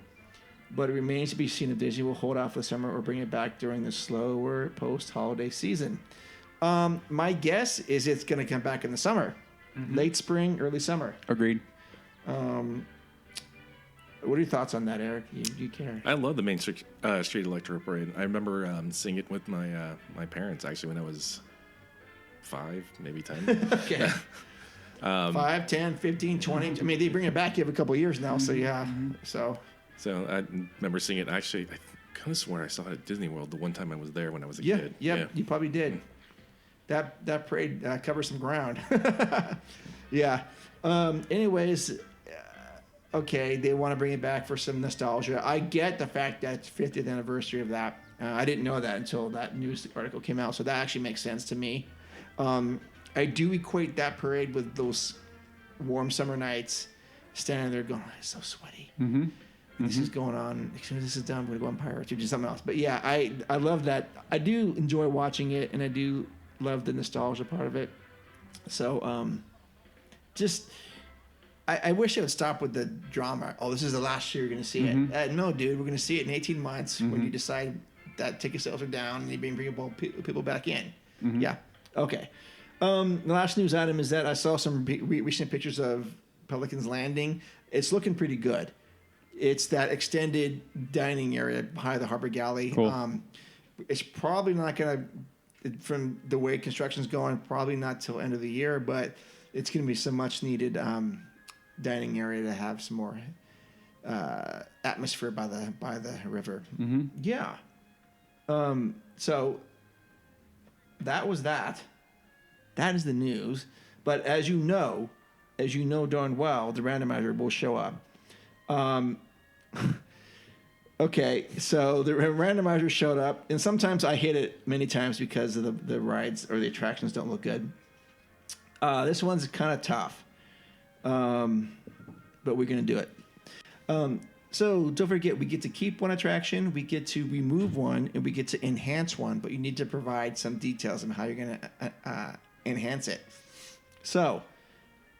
but it remains to be seen if Disney will hold off the summer or bring it back during the slower post-holiday season. My guess is it's going to come back in the summer, late spring, early summer. Agreed. What are your thoughts on that, Eric? You care? I love the Main Street Electrical Parade. I remember seeing it with my parents, actually, when I was 5, maybe 10. Okay. 5, 10, 15, 20. I mean, they bring it back every couple of years now, so yeah. So I remember seeing it. Actually, I kind of swear I saw it at Disney World the one time I was there when I was a kid. Yeah, you probably did. That parade covers some ground. Yeah. Anyways, okay, they want to bring it back for some nostalgia. I get the fact that it's 50th anniversary of that. I didn't know that until that news article came out, so that actually makes sense to me. I do equate that parade with those warm summer nights, standing there going, oh, it's so sweaty. This is going on. As soon as this is done, I'm going to go on Pirates or do something else. But yeah, I love that. I do enjoy watching it, and I do love the nostalgia part of it. So I wish it would stop with the drama. Oh, this is the last year you're going to see it. No, dude, we're going to see it in 18 months when you decide that ticket sales are down and you bring people back in. Yeah. Okay. The last news item is that I saw some recent pictures of Pelican's Landing. It's looking pretty good. It's that extended dining area behind the Harbor Galley. Cool. It's probably not going to, from the way construction's going, probably not till end of the year, but it's going to be some much needed dining area to have some more atmosphere by the river. Yeah. So that was that. That is the news. But as you know darn well, the randomizer will show up. Okay, so the randomizer showed up, and sometimes I hit it many times because of the rides or the attractions don't look good. This one's kind of tough, but we're going to do it. So don't forget, we get to keep one attraction, we get to remove one, and we get to enhance one, but you need to provide some details on how you're going to enhance it. So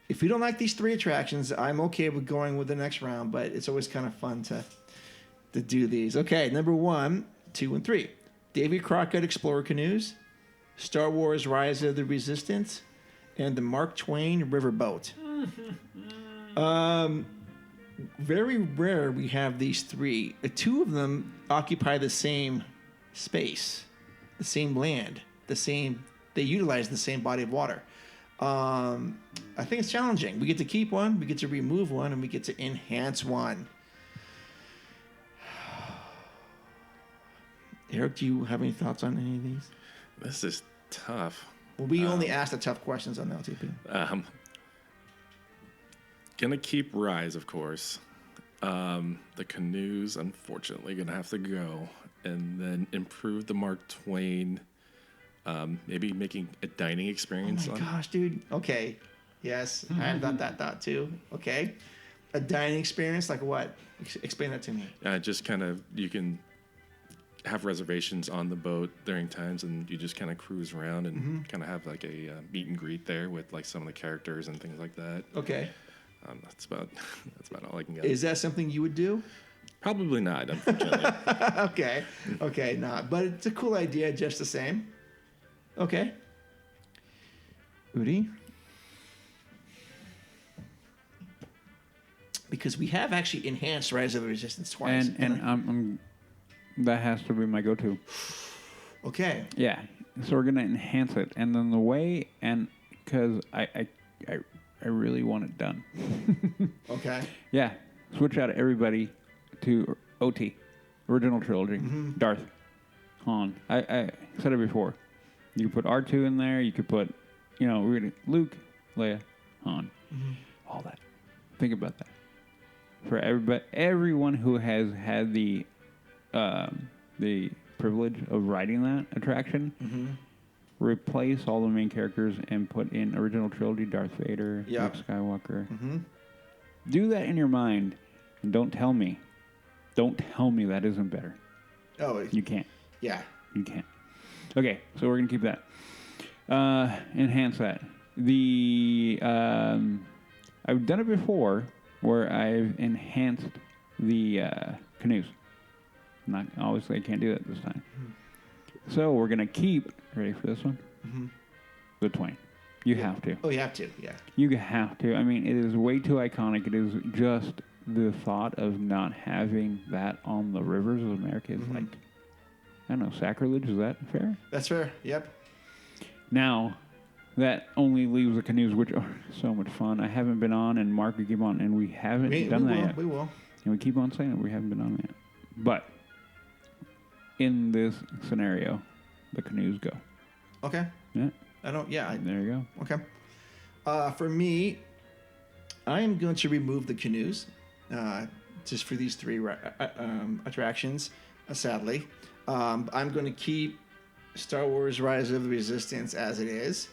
if you don't like these 3 attractions, I'm okay with going with the next round, but it's always kind of fun to do these. Okay, number 1, 2, and 3. Davy Crockett Explorer Canoes, Star Wars Rise of the Resistance, and the Mark Twain Riverboat. Very rare we have these 3. 2 of them occupy the same space, the same land, they utilize the same body of water. I think it's challenging. We get to keep one, we get to remove one, and we get to enhance one. Eric, do you have any thoughts on any of these? This is tough. Well, we only ask the tough questions on LTP. Gonna keep Rise, of course. The canoes, unfortunately, gonna have to go. And then improve the Mark Twain. Maybe making a dining experience. Oh my gosh, dude. Okay. Yes, I have that thought too. Okay. A dining experience, like what? Explain that to me. Just kind of, you can have reservations on the boat during times, and you just kind of cruise around and kind of have like a meet and greet there with like some of the characters and things like that. Okay. That's about all I can get. Is that something you would do? Probably not, unfortunately. Okay, not. But it's a cool idea just the same. Okay. Udi? Because we have actually enhanced Rise of the Resistance twice. And I'm that has to be my go-to. Okay. Yeah. So we're gonna enhance it, and then the way, and because I really want it done. Okay. Yeah. Switch out everybody to OT, original trilogy. Darth, Han. I said it before. You could put R2 in there. You could put, Luke, Leia, Han, all that. Think about that. For everyone who has had the privilege of riding that attraction, replace all the main characters and put in original trilogy, Darth Vader, Luke Skywalker. Do that in your mind, and don't tell me that isn't better. Oh, you can't. Yeah. You can't. Okay, so we're gonna keep that. Enhance that. I've done it before where I've enhanced the canoes. Obviously, I can't do that this time. So we're gonna keep. Ready for this one? The Twain. You have to. Oh, you have to. Yeah. You have to. I mean, it is way too iconic. It is just the thought of not having that on the rivers of America is like, I don't know, sacrilege. Is that fair? That's fair. Yep. Now, that only leaves the canoes, which are so much fun. I haven't been on, and Mark, we keep on, and we haven't done that yet. We will. And we keep on saying it. We haven't been on yet. But in this scenario, the canoes go. Okay. Yeah. There you go. Okay. For me, I am going to remove the canoes just for these 3 attractions, sadly. I'm going to keep Star Wars Rise of the Resistance as it is.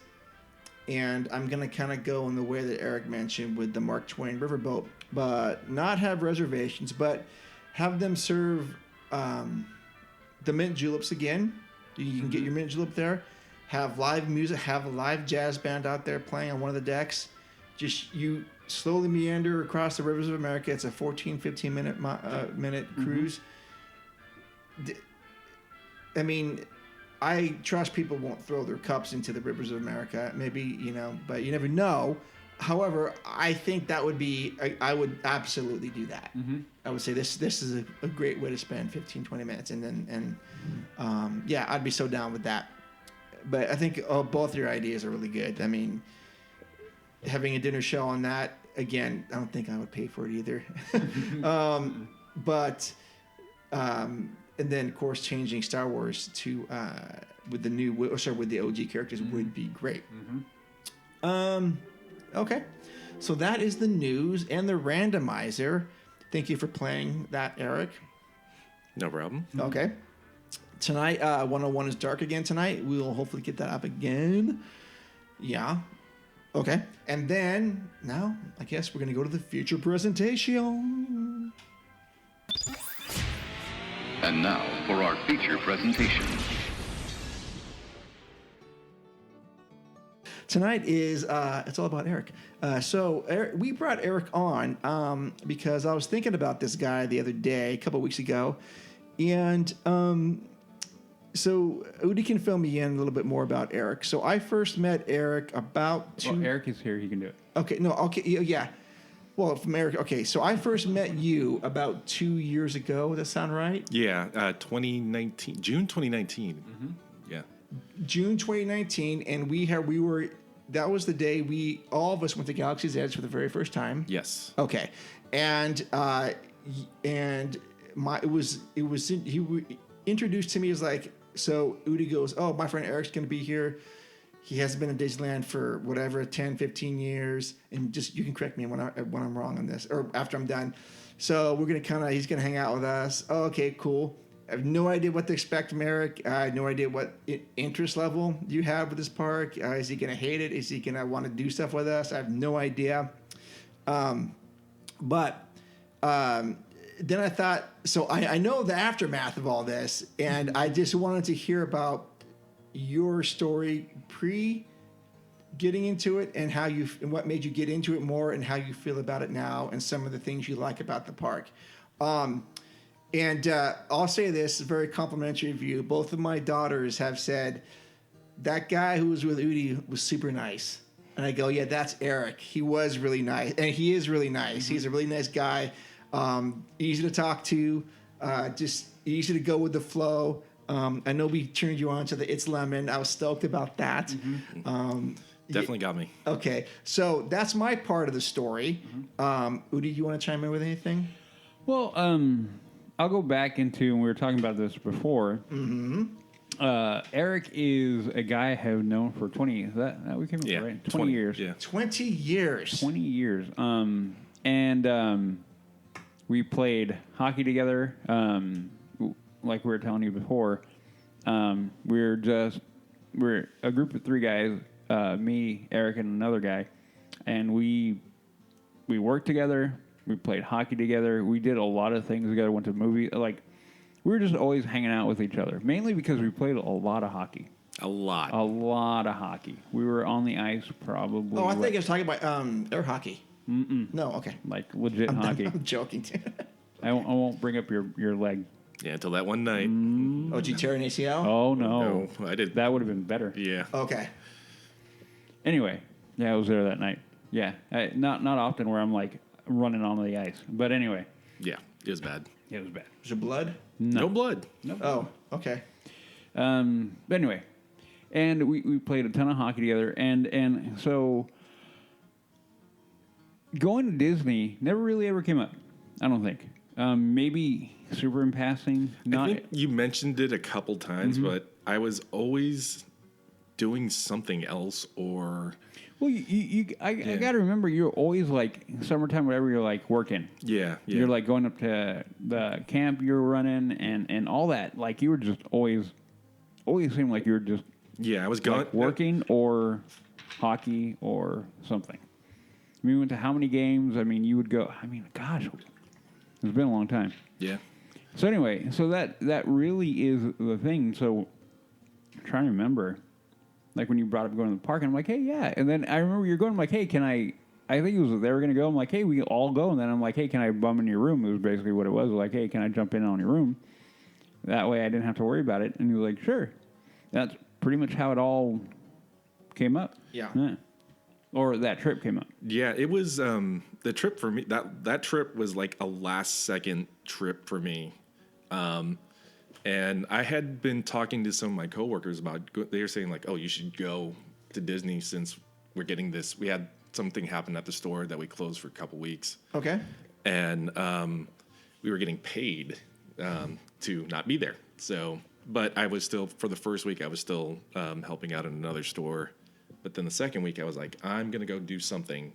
And I'm going to kind of go in the way that Eric mentioned with the Mark Twain Riverboat, but not have reservations, but have them serve the mint juleps again. You can get your mint julep there. Have live music, have a live jazz band out there playing on one of the decks. Just you slowly meander across the rivers of America. It's a 15 minute cruise. I mean, I trust people won't throw their cups into the rivers of America. Maybe, but you never know. However, I think that would be, I would absolutely do that. I would say this is a great way to spend 15, 20 minutes. And I'd be so down with that. But I think both your ideas are really good. I mean, having a dinner show on that, again, I don't think I would pay for it either. And then, of course, changing Star Wars to with the OG characters would be great. Okay, so that is the news and the randomizer. Thank you for playing that, Eric. No problem. Okay. Tonight, 101 is dark again tonight. We will hopefully get that up again. Yeah. Okay. And then, now, I guess we're going to go to the feature presentation. And now for our feature presentation. Tonight is, it's all about Eric. So Eric, we brought Eric on because I was thinking about this guy the other day, a couple of weeks ago. And so Udi can fill me in a little bit more about Eric. So I first met Eric about two... Well, Eric is here. He can do it. Okay, no, okay, yeah. Well, from Eric, okay, so I first met you about 2 years ago. Does that sound right? Yeah, 2019, June 2019. Mm-hmm. Yeah. June 2019, and that was the day all of us went to Galaxy's Edge for the very first time. Yes. Okay, and he introduced to me as like, so Udi goes, oh, my friend Eric's going to be here. He hasn't been in Disneyland for whatever, 10, 15 years. And just, you can correct me when I'm wrong on this, or after I'm done. So we're going to he's going to hang out with us. Oh, okay, cool. I have no idea what to expect from Eric. I have no idea what interest level you have with this park. Is he going to hate it? Is he going to want to do stuff with us? I have no idea. But then I thought, so I know the aftermath of all this, and I just wanted to hear about your story pre getting into it and and what made you get into it more and how you feel about it now and some of the things you like about the park. And I'll say this, very complimentary of you. Both of my daughters have said, that guy who was with Udi was super nice. And I go, yeah, that's Eric. He was really nice. And he is really nice. He's a really nice guy. Easy to talk to. Just easy to go with the flow. I know we turned you on to the It's Lemon. I was stoked about that. Mm-hmm. Definitely got me. Okay. So that's my part of the story. Udi, do you want to chime in with anything? Well, I'll go back into, and we were talking about this before. Mm-hmm. Eric is a guy I have known for 20 years. That we came up with, right? 20 years. Yeah. 20 years. 20 years. And we played hockey together. Like we were telling you before, we're a group of three guys, me, Eric, and another guy, and we worked together. We played hockey together. We did a lot of things together. Went to movies. Like, we were just always hanging out with each other, mainly because we played a lot of hockey. A lot of hockey. We were on the ice probably. Oh, I think I was talking about air hockey. No, okay. Like legit hockey. I'm joking. I won't bring up your leg. Yeah, until that one night. Oh, did you tear an ACL? Oh, no. No, I did. That would have been better. Yeah. Okay. Anyway, yeah, I was there that night. Yeah, not often where I'm like running on the ice. But anyway. Yeah, it was bad. It was bad. Was there blood? No blood. No. Oh, okay. But anyway, and we played a ton of hockey together, and so going to Disney never really ever came up. I don't think. Maybe super in passing. I think you mentioned it a couple times, but I was always doing something else or... Well, I got to remember, you're always like, summertime, whatever, you're like working. Yeah. You're like going up to the camp you were running and all that. Like you were just always seemed like you were just... Yeah, I was going... Like working or hockey or something. I mean, we went to how many games? I mean, you would go... I mean, gosh, it's been a long time. Yeah. So anyway, so that really is the thing. So I'm trying to remember, like when you brought up going to the park, and I'm like, hey, yeah. And then I remember you're going, I'm like, hey, can I think it was they were going to go. I'm like, hey, we all go. And then I'm like, hey, can I bum in your room? It was basically what it was. Like, hey, can I jump in on your room? That way I didn't have to worry about it. And he was like, sure. That's pretty much how it all came up. Yeah. Or that trip came up. Yeah, it was the trip for me. That trip was like a last second trip for me. And I had been talking to some of my coworkers about, they were saying like, oh, you should go to Disney since we're getting this. We had something happen at the store that we closed for a couple weeks. Okay. And we were getting paid to not be there. So, but I was still, for the first week, I was still helping out in another store. But then the second week, I was like, I'm going to go do something.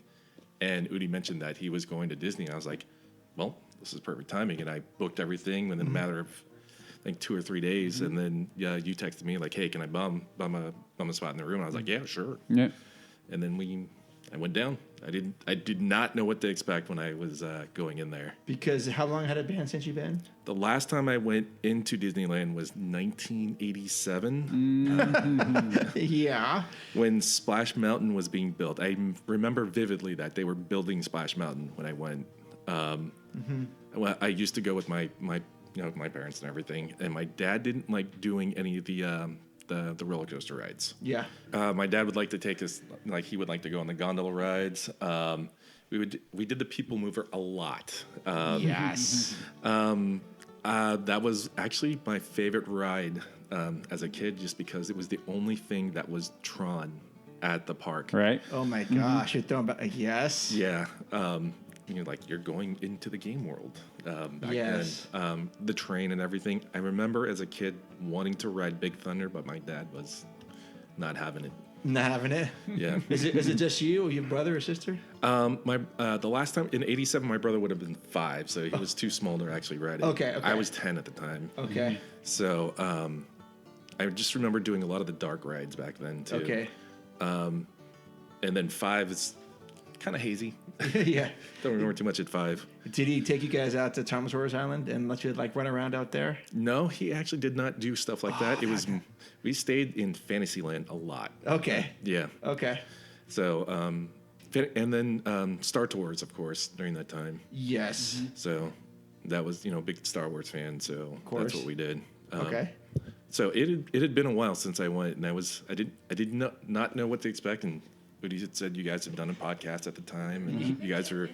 And Udi mentioned that he was going to Disney. And I was like, well, this is perfect timing. And I booked everything within a matter of, I think, 2 or 3 days. And then, you texted me like, hey, can I bum a spot in the room? And I was like, yeah, sure. Yeah. And then I went down. I did not know what to expect when I was going in there. Because how long had it been since you've been? The last time I went into Disneyland was 1987. Yeah. When Splash Mountain was being built. I remember vividly that they were building Splash Mountain when I went. Well, I used to go with my parents and everything, and my dad didn't like doing any of the roller coaster rides. Yeah. My dad would like to take us, like he would like to go on the gondola rides. We did the People Mover a lot. Yes. That was actually my favorite ride as a kid, just because it was the only thing that was Tron at the park. Right. Oh my gosh, you're throwing back. Yes. Yeah. You're going into the game world back Yes. then. The train and everything. I remember as a kid wanting to ride Big Thunder, but my dad was not having it. Not having it. Yeah. Is it just you or your brother or sister? The last time in '87, my brother would have been 5, so he was too small to actually ride it. Okay. I was 10 at the time. Okay. So I just remember doing a lot of the dark rides back then too. Okay. And then 5 is kind of hazy. Yeah. Don't remember too much at 5. Did he take you guys out to Thomas Rose Island and let you like run around out there? No, he actually did not do stuff like that. We stayed in Fantasyland a lot. Okay. Yeah. Okay. So, and then Star Tours, of course, during that time. Yes. So that was, big Star Wars fan. So course. that's what we did. Okay. So it had been a while since I went, and I did not know what to expect. And Woody had said you guys had done a podcast at the time, and you guys are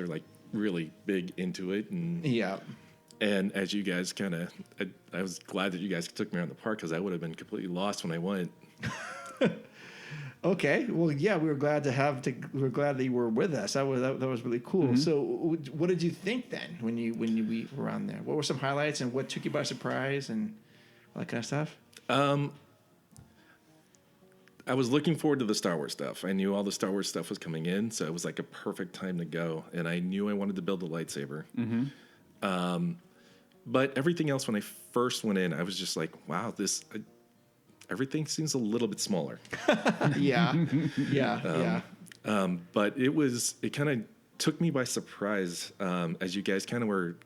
like really big into it, and Yeah. And as you guys I was glad that you guys took me around the park, because I would have been completely lost when I went. Okay. Well, yeah, we were glad that you were with us. That was really cool. So, what did you think then when you were around there? What were some highlights and what took you by surprise and all that kind of stuff? I was looking forward to the Star Wars stuff. I knew all the Star Wars stuff was coming in, so it was like a perfect time to go. And I knew I wanted to build a lightsaber. But everything else, when I first went in, I was just like, wow, everything seems a little bit smaller. Yeah. Yeah. But it kind of took me by surprise as you guys were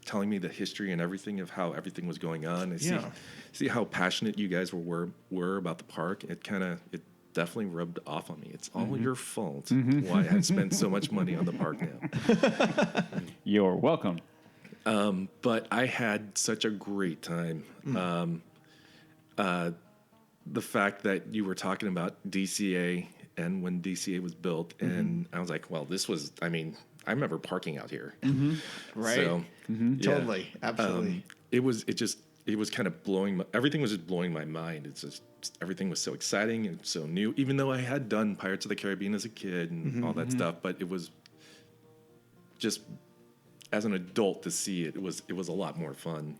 telling me the history and everything of how everything was going on. I see how passionate you guys were about the park. It definitely rubbed off on me. It's all your fault why I spent so much money on the park now. You're welcome. But I had such a great time. The fact that you were talking about DCA and when DCA was built, and I was like, well, I remember parking out here. Right. So, Totally. Absolutely. It was kind of everything was just blowing my mind. It's just, everything was so exciting and so new, even though I had done Pirates of the Caribbean as a kid and all that stuff, but it was just, as an adult to see it was a lot more fun.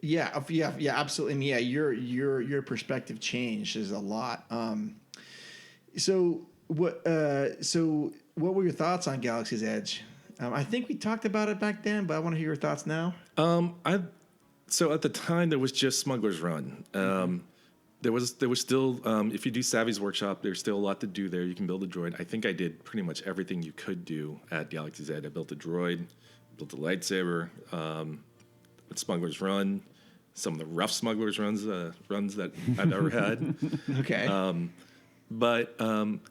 Yeah, absolutely. And yeah, your perspective changed is a lot. So what were your thoughts on Galaxy's Edge? I think we talked about it back then, but I want to hear your thoughts now. So at the time there was just Smuggler's Run. There was still, if you do Savvy's Workshop, there's still a lot to do there. You can build a droid. I think I did pretty much everything you could do at Galaxy's Edge. I built a droid, built a lightsaber, with Smuggler's Run, some of the rough Smuggler's runs that I've ever had. Okay. But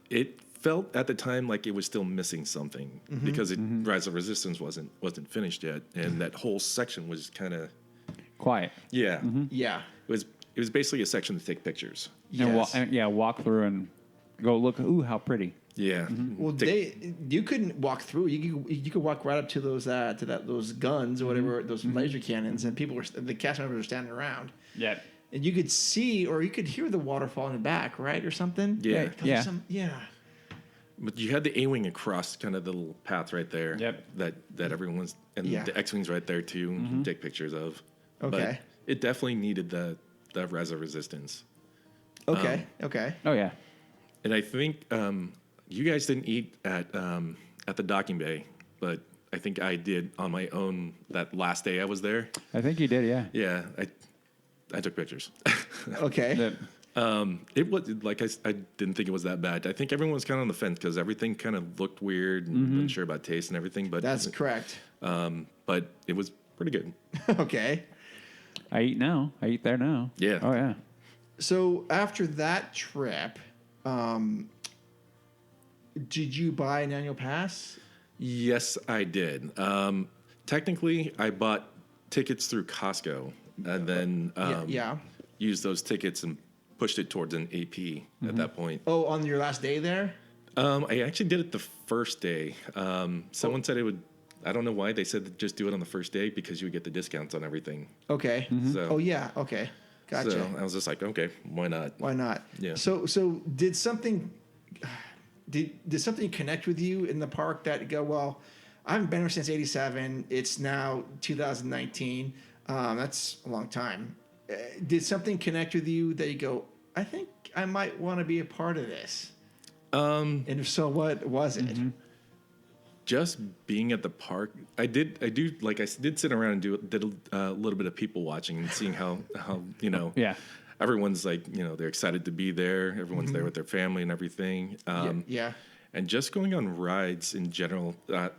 it felt at the time like it was still missing something because Rise of Resistance wasn't finished yet, and that whole section was kind of quiet. Yeah. Yeah. It was basically a section to take pictures. Yes. And walk through and go look. Ooh, how pretty. Yeah. Well, you couldn't walk through. You could walk right up to those guns or whatever, those laser cannons, and the cast members were standing around. Yeah. And you could see or you could hear the waterfall in the back, right, or something. Yeah. Yeah. Yeah. But you had the A-wing across kind of the little path right there. Yep. That everyone was, and the X-wing's right there too. You can take pictures of. Okay. But it definitely needed the Rise of Resistance. Okay. Okay. Oh yeah. And I think you guys didn't eat at the docking bay, but I think I did on my own that last day I was there. I think you did, yeah. Yeah, I took pictures. Okay. It was like I didn't think it was that bad. I think everyone was kind of on the fence because everything kind of looked weird and wasn't sure about taste and everything. But That's correct. But it was pretty good. Okay. I eat now. I eat there now. Yeah. Oh, yeah. So after that trip, did you buy an annual pass? Yes, I did. Technically, I bought tickets through Costco and then Yeah. used those tickets and pushed it towards an AP at that point. Oh, on your last day there? I actually did it the first day. Someone said it would. I don't know why they said just do it on the first day because you would get the discounts on everything. Okay. So, Oh, yeah. Okay. Gotcha. So I was just like, okay, why not? Why not? Yeah. So did something connect with you in the park that go, well, I haven't been here since '87. It's now 2019. That's a long time. Did something connect with you that you go, I think I might want to be a part of this? And if so, what was it? Just being at the park, I did sit around and did a little bit of people watching and seeing how Yeah. everyone's like, they're excited to be there. Everyone's there with their family and everything. Yeah. And just going on rides in general. For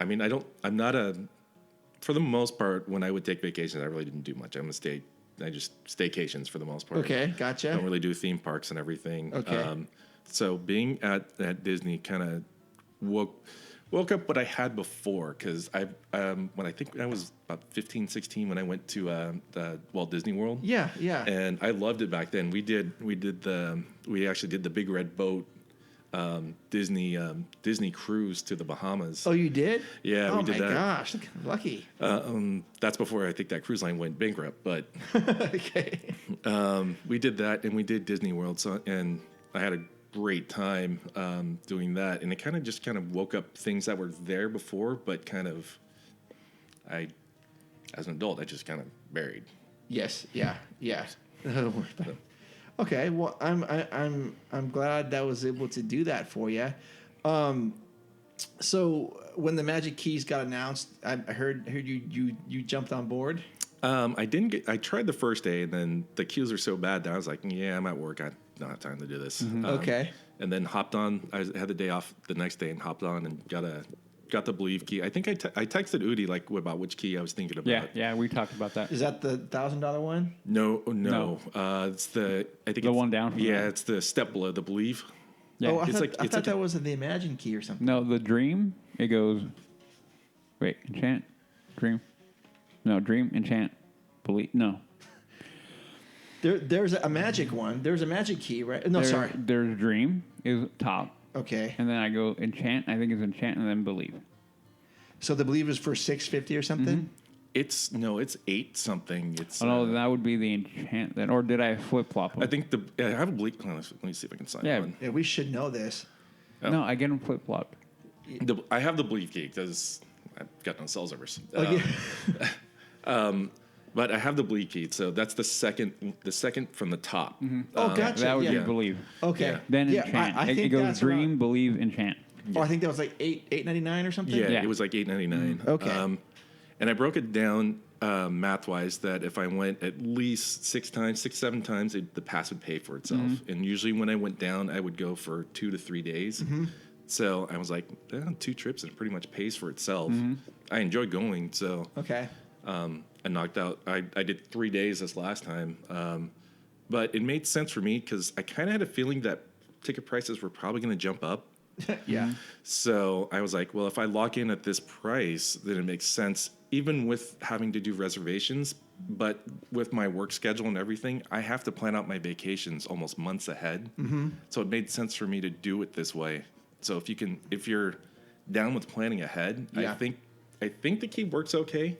the most part, when I would take vacations, I really didn't do much. I just staycations for the most part. Okay, gotcha. Don't really do theme parks and everything. Okay. So being at Disney kind of woke up what I had before, because when I think I was about 15, 16 when I went to the Walt Disney World. Yeah. And I loved it back then. We actually did the Big Red Boat Disney cruise to the Bahamas. Oh, you did? Yeah, we did that. Oh my gosh, lucky. That's before I think that cruise line went bankrupt, but Okay. we did that and we did Disney World. So, and I had a great time doing that, and it kind of woke up things that were there before, but as an adult, I just kind of buried. Yes. Yeah. Okay. Well, I'm glad that was able to do that for you. So when the Magic Keys got announced, I heard you jumped on board. I tried the first day, and then the queues are so bad that I was like, yeah, I'm at work. I don't have time to do this. Okay. And then hopped on. I had the day off the next day and hopped on and got the Believe key. I think I texted Udi about which key I was thinking about. Yeah, we talked about that. Is that the $1,000 one? No. No. It's the one down from that. it's the step below the Believe. Yeah. Oh, I It's thought that was the Imagine key or something. No, the Dream, it goes, enchant, dream. No, dream, enchant, believe. No. There's a magic one. There's a magic key, right? No, sorry. There's Dream is top. Okay. And then I go enchant. I think it's enchant and then believe. So the Believe is for $650 or something? It's 8 something. It's Oh, no, that would be the enchant then. Or did I flip flop them? I think I have a Believe. Let me see if I can sign one. Yeah, we should know this. No, I get them flip flopped. I have the Believe key because I've got no cell servers. Okay. But I have the Believe key, so that's the second from the top. Oh, gotcha. That would be yeah. believe. Okay. Yeah. Then Yeah, enchant. I It think goes that's dream, believe, enchant. Oh, I think that was like $8.99 or something? Yeah, Yeah. it was like $8.99. Okay. And I broke it down math wise that if I went at least 6, 7 times, the pass would pay for itself. And usually when I went down, I would go for 2 to 3 days. So I was like, 2 trips and it pretty much pays for itself. I enjoyed going, so Okay. I knocked out. I did 3 days this last time, but it made sense for me because I kind of had a feeling that ticket prices were probably going to jump up. Yeah. So I was like, well, if I lock in at this price, then it makes sense, even with having to do reservations. But with my work schedule and everything, I have to plan out my vacations almost months ahead. So it made sense for me to do it this way. So if you're down with planning ahead, Yeah. I think the key works okay.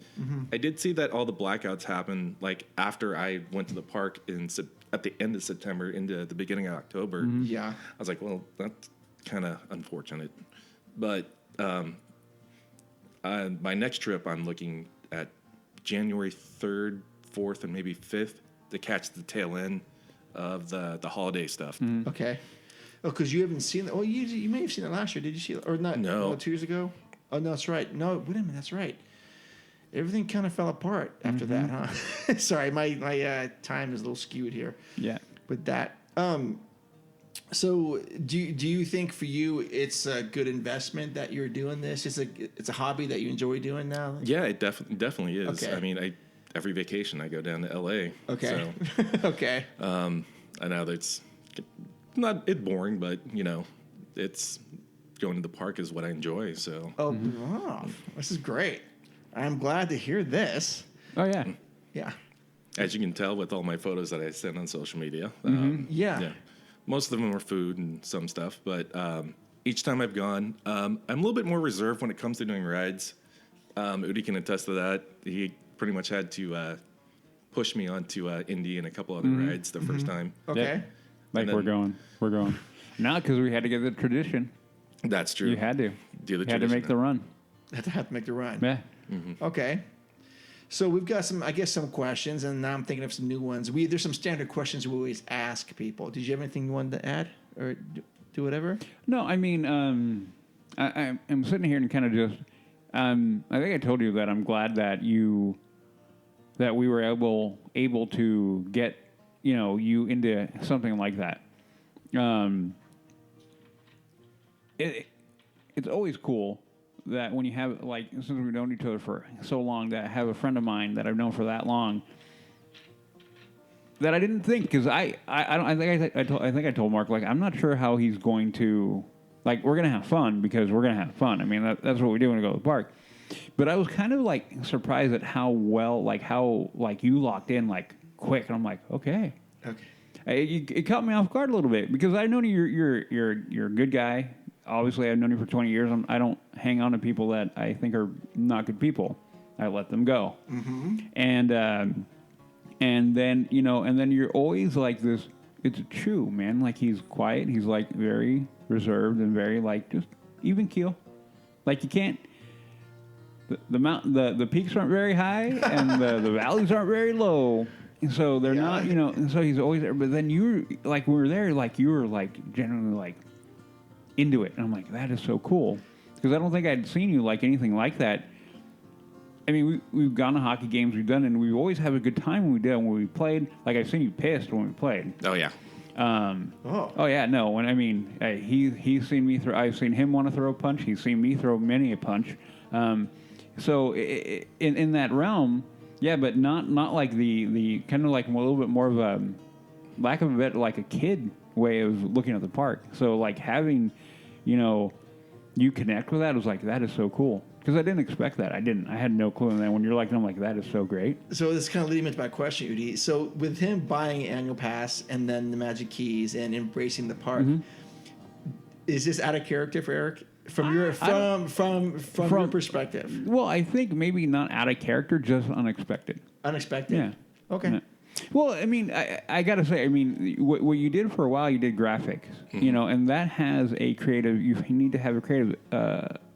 I did see that all the blackouts happened like after I went to the park at the end of September into the beginning of October. Yeah. I was like, well, that's kind of unfortunate. But my next trip, I'm looking at January 3rd, 4th, and maybe 5th to catch the tail end of the holiday stuff. Okay. Oh, because you haven't seen it. Oh, you may have seen it last year. Did you see it? Or not? No. 2 years ago? Oh, no, that's right. No, wait a minute. That's right. Everything kind of fell apart after that, huh? Sorry, my time is a little skewed here. Yeah. With that. So do you think for you it's a good investment that you're doing this? It's a hobby that you enjoy doing now? Yeah, it definitely is. Okay. I mean, every vacation I go down to LA. Okay. So, okay. I know that it's boring, but it's going to the park is what I enjoy. So. Oh, this is great. I'm glad to hear this. Oh yeah. Yeah. As you can tell with all my photos that I send on social media. Yeah. Most of them are food and some stuff, but each time I've gone, I'm a little bit more reserved when it comes to doing rides. Udi can attest to that. He pretty much had to push me onto Indy and a couple other rides the first time. Okay. Yeah. Like And then- we're going. Now because we had to get the tradition. That's true. You had to. Do the You had to make the run. Have to make the run. Yeah. Okay. So we've got some questions, and now I'm thinking of some new ones. There's some standard questions we always ask people. Did you have anything you wanted to add or do whatever? No, I mean, I'm sitting here and kind of just, I think I told you that I'm glad that we were able to get, you into something like that. It's always cool that when you have, since we've known each other for so long, that I have a friend of mine that I've known for that long that I didn't think, because I think I told Mark, I'm not sure how he's going to, we're going to have fun because we're going to have fun. I mean, that's what we do when we go to the park. But I was kind of surprised at how well, how you locked in quick. And I'm like, okay. Okay. It caught me off guard a little bit because I know you're a good guy. Obviously, I've known you for 20 years. I don't hang on to people that I think are not good people. I let them go. Mm-hmm. And then and then you're always this. It's a chew, man. He's quiet. He's very reserved and very just even keel. You can't. The peaks aren't very high and the valleys aren't very low. So they're not, and so he's always there. But then you when we were there, you were genuinely into it. And I'm like, that is so cool. Because I don't think I'd seen you anything like that. I mean, we've gone to hockey games we've done, and we always have a good time when we do. When we played, I've seen you pissed when we played. Oh, yeah. Oh yeah, no. When he's seen me throw, I've seen him want to throw a punch. He's seen me throw many a punch. So in that realm, yeah, but not the kind of a little bit more of a lack of a bit a kid way of looking at the park. So having, you connect with that was that is so cool. Because I didn't expect that. I had no clue. And then when you're I'm like, that is so great. So this kind of leading into my question, Udi. So with him buying annual pass and then the Magic Keys and embracing the park, is this out of character for Eric? From your your perspective? Well, I think maybe not out of character, just unexpected. Unexpected? Yeah. Okay. Yeah. Well, I mean, I got to say, I mean, what you did for a while, you did graphics, and that has a creative. You need to have a creative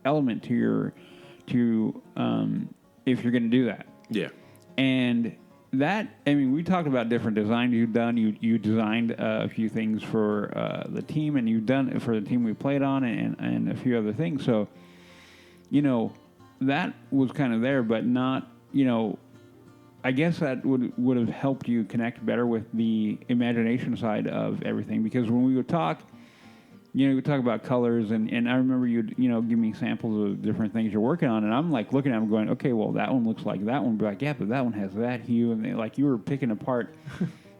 element to if you're going to do that. Yeah. And that, I mean, we talked about different designs you've done. You designed a few things for the team, and you've done it for the team we played on, and a few other things. So, that was kind of there, but not, I guess that would have helped you connect better with the imagination side of everything. Because when we would talk, we would talk about colors, and I remember you'd, give me samples of different things you're working on, and I'm looking at them going, okay, well, that one looks like that one. But yeah, but that one has that hue, and you were picking apart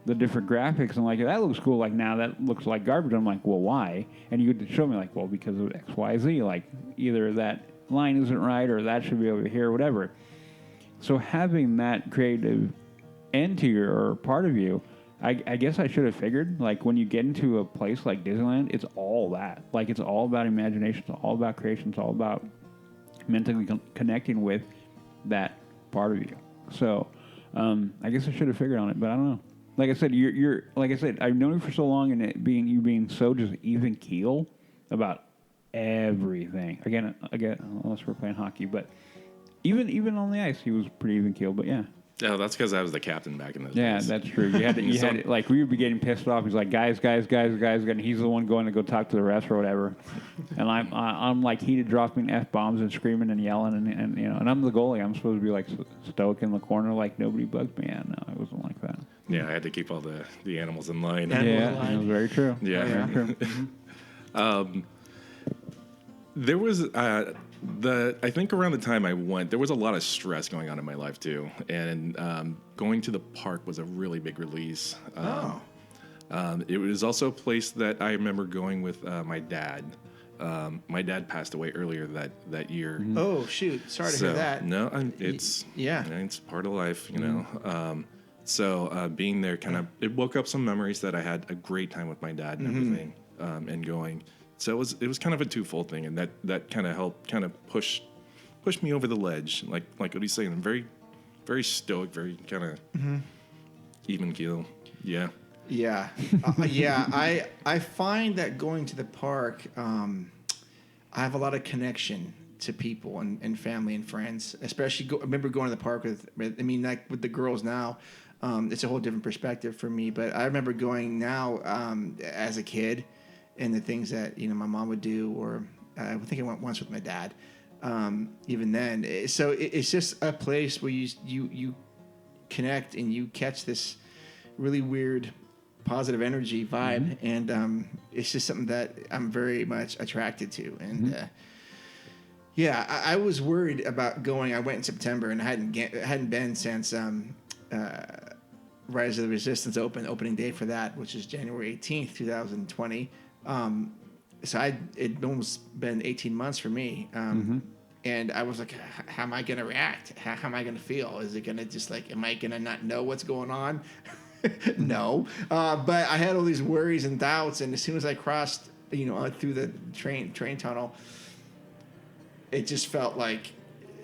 the different graphics, and that looks cool. Now that looks like garbage. I'm like, well, why? And you would show me well, because of X, Y, Z. Either that line isn't right, or that should be over here, whatever. So having that creative end to your or part of you, I guess I should have figured, when you get into a place like Disneyland, it's all that. It's all about imagination, it's all about creation, it's all about mentally connecting with that part of you. So I guess I should have figured on it, but I don't know. Like I said, you're like I said, I've known you for so long, and you being so just even keel about everything. Again, unless we're playing hockey, but even on the ice, he was pretty even keel. But yeah. Yeah, that's because I was the captain back in the Yeah, days. that's true. You had to, like, we would be getting pissed off. He's like, guys, and he's the one going to go talk to the refs or whatever. And I'm like heated, dropping F-bombs and screaming and yelling, and you know, and I'm the goalie. I'm supposed to be like stoic in the corner, like nobody bugged me. Yeah, no, it wasn't like that. Yeah, I had to keep all the animals in line. Yeah, it was very true. Yeah. Very true. There was I think around the time I went, there was a lot of stress going on in my life too, and going to the park was a really big release. It was also a place that I remember going with my dad. My dad passed away earlier that year. Oh shoot! Sorry to hear that. No, it's part of life, you know. So being there it woke up some memories that I had a great time with my dad and everything, and going. So it was kind of a twofold thing, and that kind of helped kind of push me over the ledge. Like what he's saying, I'm very, very stoic, very kind of even keel. Yeah. Yeah. I find that going to the park, I have a lot of connection to people and family and friends. Especially, I remember going to the park with the girls now. It's a whole different perspective for me. But I remember going now as a kid. And the things that my mom would do, or I think I went once with my dad. Even then, so it's just a place where you connect and you catch this really weird positive energy vibe, and it's just something that I'm very much attracted to. And I was worried about going. I went in September and I hadn't been since Rise of the Resistance opening day for that, which is January 18th, 2020. So it'd almost been 18 months for me. And I was like, how am I going to react? How am I going to feel? Is it going to just like, am I going to not know what's going on? No. But I had all these worries and doubts. And as soon as I crossed, through the train tunnel, it just felt like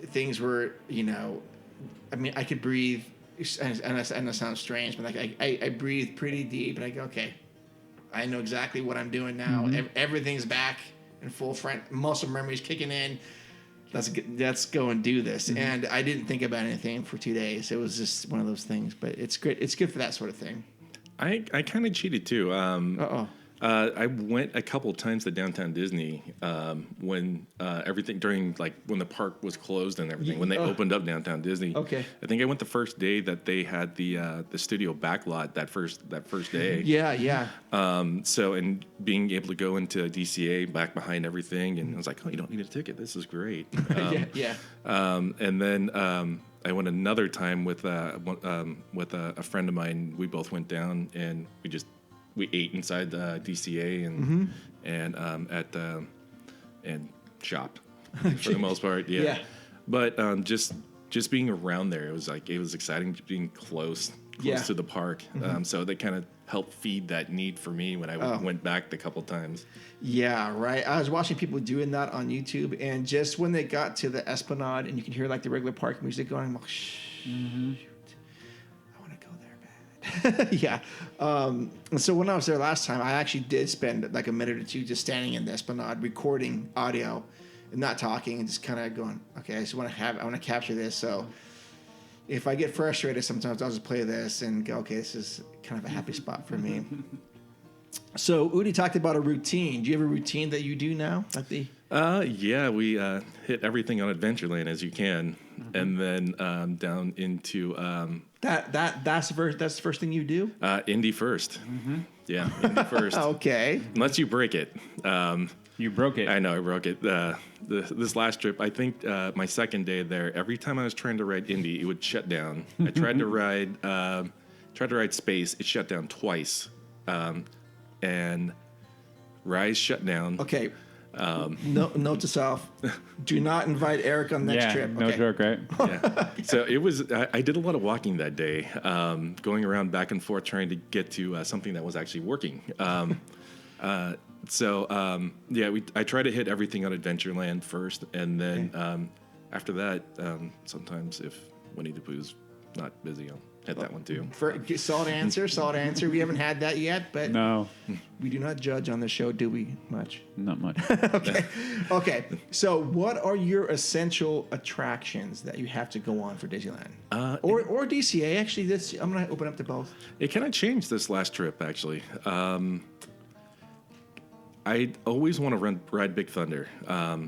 things were, I could breathe, and it sounds strange, but like I breathed pretty deep, and I go, okay, I know exactly what I'm doing now. Everything's back in full front. Muscle memory's kicking in. Let's go and do this. And I didn't think about anything for 2 days. It was just one of those things. But it's great. It's good for that sort of thing. I kind of cheated too. I went a couple times to downtown Disney when everything when the park was closed and everything, when they opened up downtown Disney. Okay. I think I went the first day that they had the studio backlot that first day. Yeah. So and being able to go into DCA back behind everything, and I was like, oh, you don't need a ticket. This is great. Yeah. And then I went another time with a friend of mine. We both went down and we ate inside the DCA and shopped for the most part. Yeah. But just being around there, it was exciting being close to the park. So they kind of helped feed that need for me when I went back a couple times. Yeah, right. I was watching people doing that on YouTube, and just when they got to the Esplanade and you can hear like the regular park music going, I'm like, shoot. Yeah. So when I was there last time, I actually did spend like a minute or two just standing in the Esplanade recording audio and not talking and just kind of going, okay, I want to capture this. So if I get frustrated, sometimes I'll just play this and go, okay, this is kind of a happy spot for me. So Udi talked about a routine. Do you have a routine that you do now at the? Yeah, we hit everything on Adventureland as you can, and then down into that's the first thing you do. Indy first. Yeah, Indy first. Okay. Unless you break it. You broke it. I know I broke it. This last trip, I think my second day there, every time I was trying to ride Indy, it would shut down. I tried to ride Space. It shut down twice, and Rise shut down. Okay. Note to self: do not invite Eric on the next trip. No joke, right? Yeah. So it was. I did a lot of walking that day, going around back and forth trying to get to something that was actually working. I try to hit everything on Adventureland first, and then after that, sometimes if Winnie the Pooh's not busy, I'll hit that one too. Solid answer. We haven't had that yet, but no, We do not judge on the show, do we? Much. Not much. Okay. Okay. So, what are your essential attractions that you have to go on for Disneyland? Or DCA? Actually, I'm going to open up to both. It kind of changed this last trip, actually. I always want to ride Big Thunder.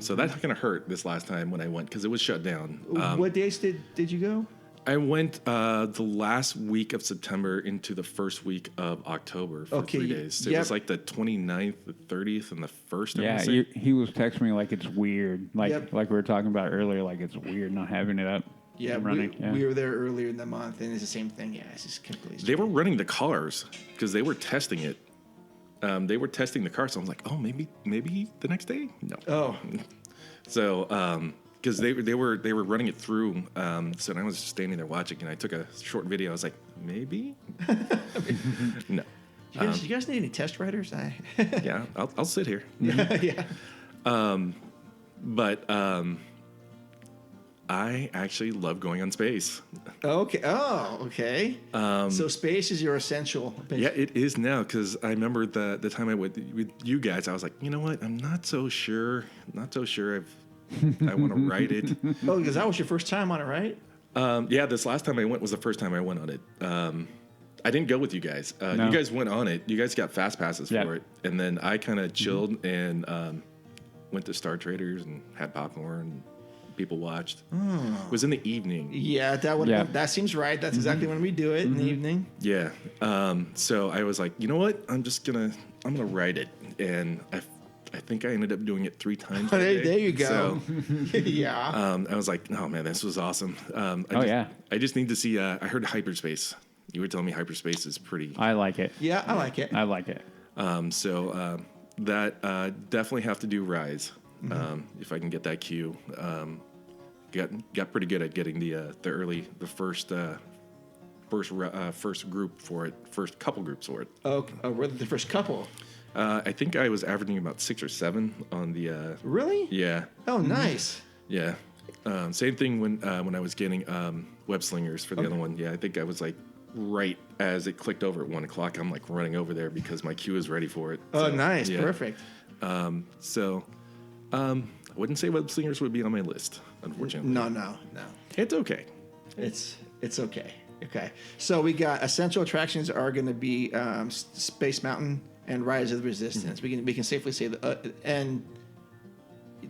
So that kind of hurt this last time when I went because it was shut down. What days did you go? I went the last week of September into the first week of October for 3 days. It was like the 29th, the 30th, and the 1st. Yeah, he was texting me like it's weird. Like we were talking about earlier, like it's weird not having it up. Yeah, running. We were there earlier in the month, and it's the same thing. Yeah, it's just completely strange. They were running the cars because they were testing it. They were testing the car, so I was like, oh, maybe the next day? No. Oh. So, because they were running it through, so I was just standing there watching, and I took a short video. I was like, maybe? No. You guys need any test riders? Yeah, I'll sit here. Yeah. But I actually love going on space. Okay. Oh, okay. So space is your essential. Yeah, it is now because I remember the time I went with you guys. I was like, you know what? I'm not so sure. I want to ride it. Oh, because that was your first time on it, right? Yeah, this last time I went was the first time I went on it. I didn't go with you guys. No. You guys went on it. You guys got fast passes for it, and then I kind of chilled and went to Star Traders and had popcorn. People watched. It was in the evening. Yeah, that seems right. That's exactly when we do it, in the evening. Yeah. So I was like, you know what? I'm gonna ride it, and I think I ended up doing it 3 times. There you go. So, yeah. I was like, oh man, this was awesome. I just need to see. I heard hyperspace. You were telling me hyperspace is pretty. I like it. Yeah, I like it. I like it. So that definitely have to do Rise. If I can get that queue. Got pretty good at getting the first group for it, first couple groups for it. Okay, the first couple. I think I was averaging about 6 or 7 on the. Really? Yeah. Oh, nice. Yeah. Same thing when I was getting Webslingers for the other one. Yeah, I think I was like right as it clicked over at 1 o'clock. I'm like running over there because my queue is ready for it. Oh, nice. Yeah. Perfect. I wouldn't say Webslingers would be on my list, unfortunately. No. It's okay. It's okay. Okay. So we got essential attractions are going to be Space Mountain and Rise of the Resistance. We can safely say that, and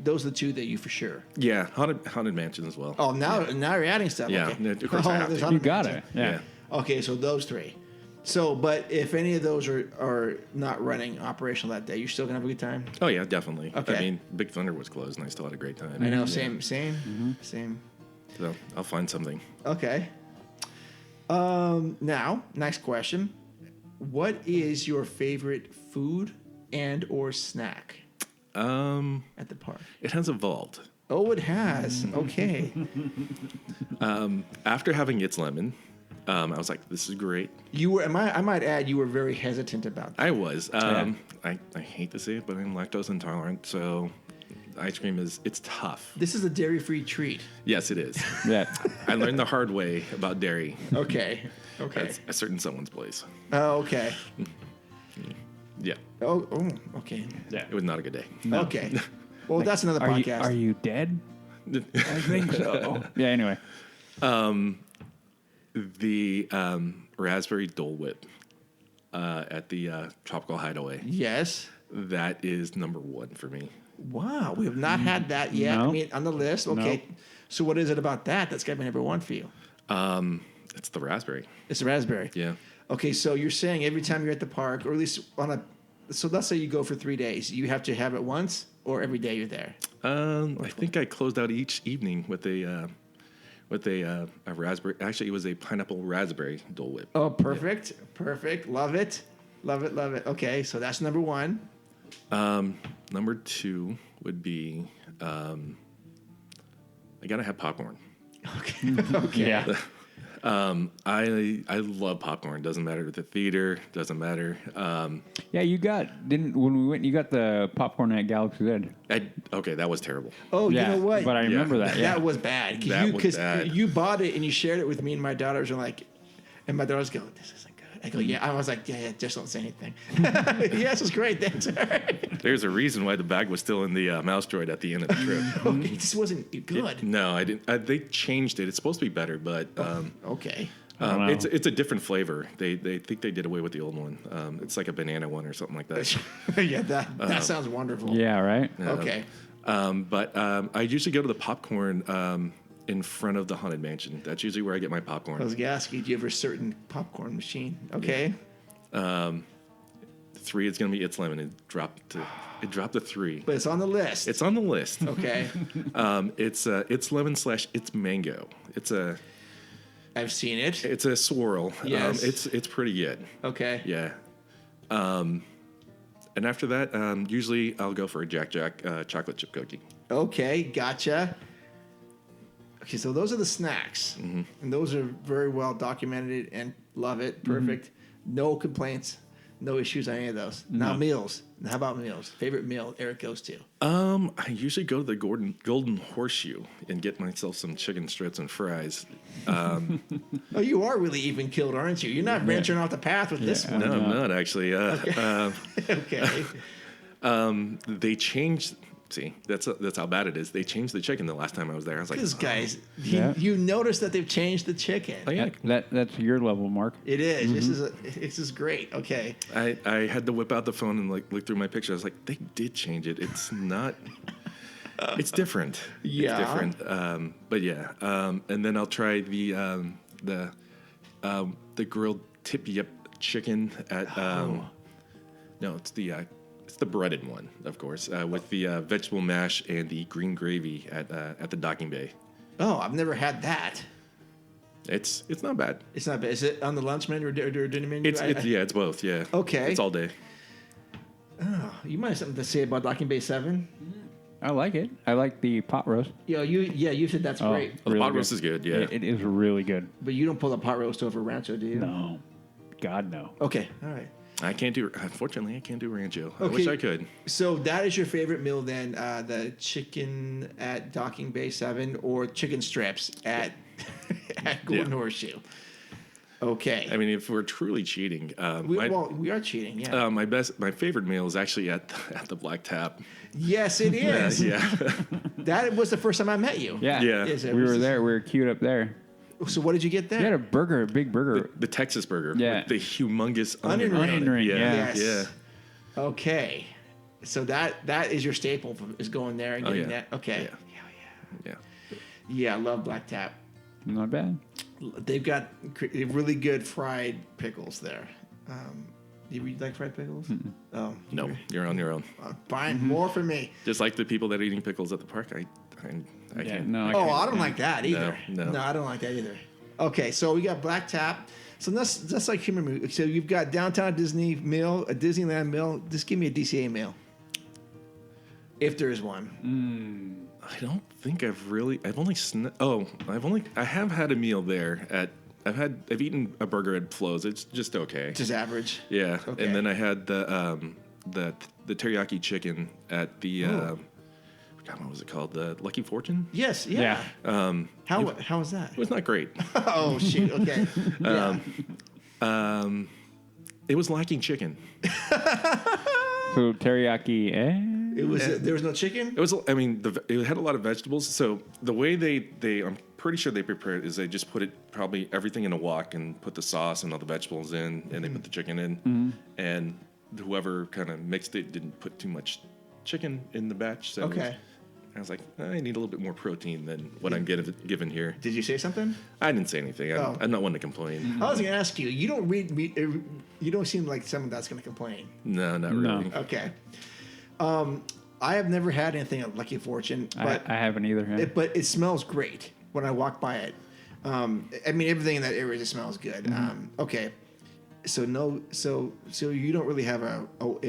those are the 2 that you for sure. Yeah, Haunted Mansion as well. Oh, now you're adding stuff. Yeah, okay. of course I have to. You got it. Yeah. Okay, so those 3. So, but if any of those are not running operational that day, you're still gonna have a good time. Oh yeah, definitely. Okay. I mean, Big Thunder was closed, and I still had a great time. I know. Yeah. Same. So I'll find something. Okay. Now, next question: what is your favorite food and or snack at the park? It has evolved. Oh, it has. Okay. After having It's Lemon, I was like, this is great. You were. I might add, you were very hesitant about that. I was. I hate to say it, but I'm lactose intolerant, so ice cream it's tough. This is a dairy-free treat. Yes, it is. Yeah. I learned the hard way about dairy. Okay. At a certain someone's place. Oh, okay. Yeah. Oh, okay. It was not a good day. No. Okay. Well, that's another podcast. Are you dead? I think so. Yeah. Anyway. The raspberry Dole Whip at the Tropical Hideaway. Yes. That is number 1 for me. Wow, we have not had that yet. No. I mean, on the list. Okay. No. So what is it about that that's got to be number 1 for you? It's the raspberry. It's the raspberry. Yeah. Okay, so you're saying every time you're at the park, or at least so let's say you go for 3 days, you have to have it once, or every day you're there? I think I closed out each evening with a raspberry. Actually, it was a pineapple raspberry Dole Whip. Oh, perfect. Yeah. Perfect. Love it. Okay, so that's number 1. Number 2 would be I gotta have popcorn. Okay. Yeah. I love popcorn. Doesn't matter at the theater. Doesn't matter. Yeah, when we went, you got the popcorn at Galaxy's Edge. Okay, that was terrible. Oh, Yeah, you know what? but I remember that. Yeah. That was bad. That was bad. You bought it and you shared it with me, and my daughters are like, and my daughters go, "This isn't good." I go, yeah. I was like, yeah, just don't say anything. Yes, it's great. Thanks. There's a reason why the bag was still in the mouse droid at the end of the trip. Okay, it just wasn't good. No, I didn't. They changed it. It's supposed to be better, but Okay. it's a different flavor. They think they did away with the old one. It's like a banana one or something like that. Yeah, that sounds wonderful. Yeah, right? Okay. But I usually go to the popcorn in front of the Haunted Mansion. That's usually where I get my popcorn. I was going to ask you, do you have a certain popcorn machine? Okay. 3 is going to be It's Lemon. It dropped to 3. But it's on the list. It's on the list. Okay. It's Lemon / It's Mango. I've seen it. It's a swirl. Yes. It's pretty good. Okay. Yeah. And after that, usually I'll go for a Jack chocolate chip cookie. Okay, gotcha. Okay, so those are the snacks. Mm-hmm. And those are very well documented and love it. Perfect. No complaints. No issues on any of those. Now meals. How about meals? Favorite meal Eric goes to? I usually go to the Golden Horseshoe and get myself some chicken strips and fries. Oh, you are really even killed, aren't you? You're not venturing off the path with this one. No, I'm not actually. Okay. They changed. See, that's how bad it is. They changed the chicken the last time I was there. I was like, These guys, Yeah. you notice that they've changed the chicken. oh yeah. That's your level, Mark. It is. This is great. Okay. I had to whip out the phone and look through my picture. I was like, they did change it. It's not. It's different. Yeah. It's different. But yeah. And then I'll try the grilled tip-yip chicken at. No, it's the breaded one, of course, with the vegetable mash and the green gravy at the docking bay. Oh, I've never had that. It's not bad. It's not bad. Is it on the lunch menu or dinner menu? It's both. Yeah. Okay. It's all day. Oh, you might have something to say about Docking Bay 7. I like it. I like the pot roast. You said that's great. The Really pot good. roast is good. Yeah. It is really good. But you don't pull the pot roast over Rancho, do you? No. God, no. Okay, all right. Unfortunately, I can't do rancho. I wish I could. So that is your favorite meal then, the chicken at Docking Bay 7 or chicken strips at Golden Horseshoe? Okay. I mean, if we're truly cheating, we are cheating, yeah. my favorite meal is actually at the Black Tap. Yes, it is. Yeah. That was the first time I met you. Yeah. Yeah. Yes, it We was- were there. We were queued up there. So what did you get there? You had a big burger. The Texas burger. Yeah. With the humongous Onion ring. Onion ring, Yeah. Yes. Yeah. Okay. So that is your staple is going there and getting that. Okay. Yeah. Yeah, I love Black Tap. Not bad. They've got really good fried pickles there. Do you like fried pickles? Oh, No, you're on your own. Fine, more for me. Just like the people that are eating pickles at the park, I can't. No, Oh, I don't like that either. No. I don't like that either. Okay, so we got Black Tap. So that's like humor movie. So you've got Downtown Disney meal, a Disneyland meal. Just give me a DCA meal, if there is one. I don't think I have had a meal there I've eaten a burger at Flo's. It's just okay. Just average. Yeah. Okay. And then I had the teriyaki chicken at the God, what was it called? The Lucky Fortune? Yes. Yeah. How was that? It was not great. Oh shoot. Okay. Yeah. It was lacking chicken. So teriyaki, There was no chicken. It was. I mean, it had a lot of vegetables. So the way they I'm pretty sure they prepare it is they just put probably everything in a wok and put the sauce and all the vegetables in, and they put the chicken in, and whoever kind of mixed it didn't put too much chicken in the batch. So Okay. I was like, I need a little bit more protein than what I'm given here. Did you say something? I didn't say anything. Oh. I'm not one to complain. I was going to ask you. You don't read me. You don't seem like someone that's going to complain. No, not No. really. Okay. I have never had anything at Lucky Fortune, but I haven't either. Yeah. but it smells great when I walk by it. I mean, everything in that area just smells good. Okay. So you don't really have a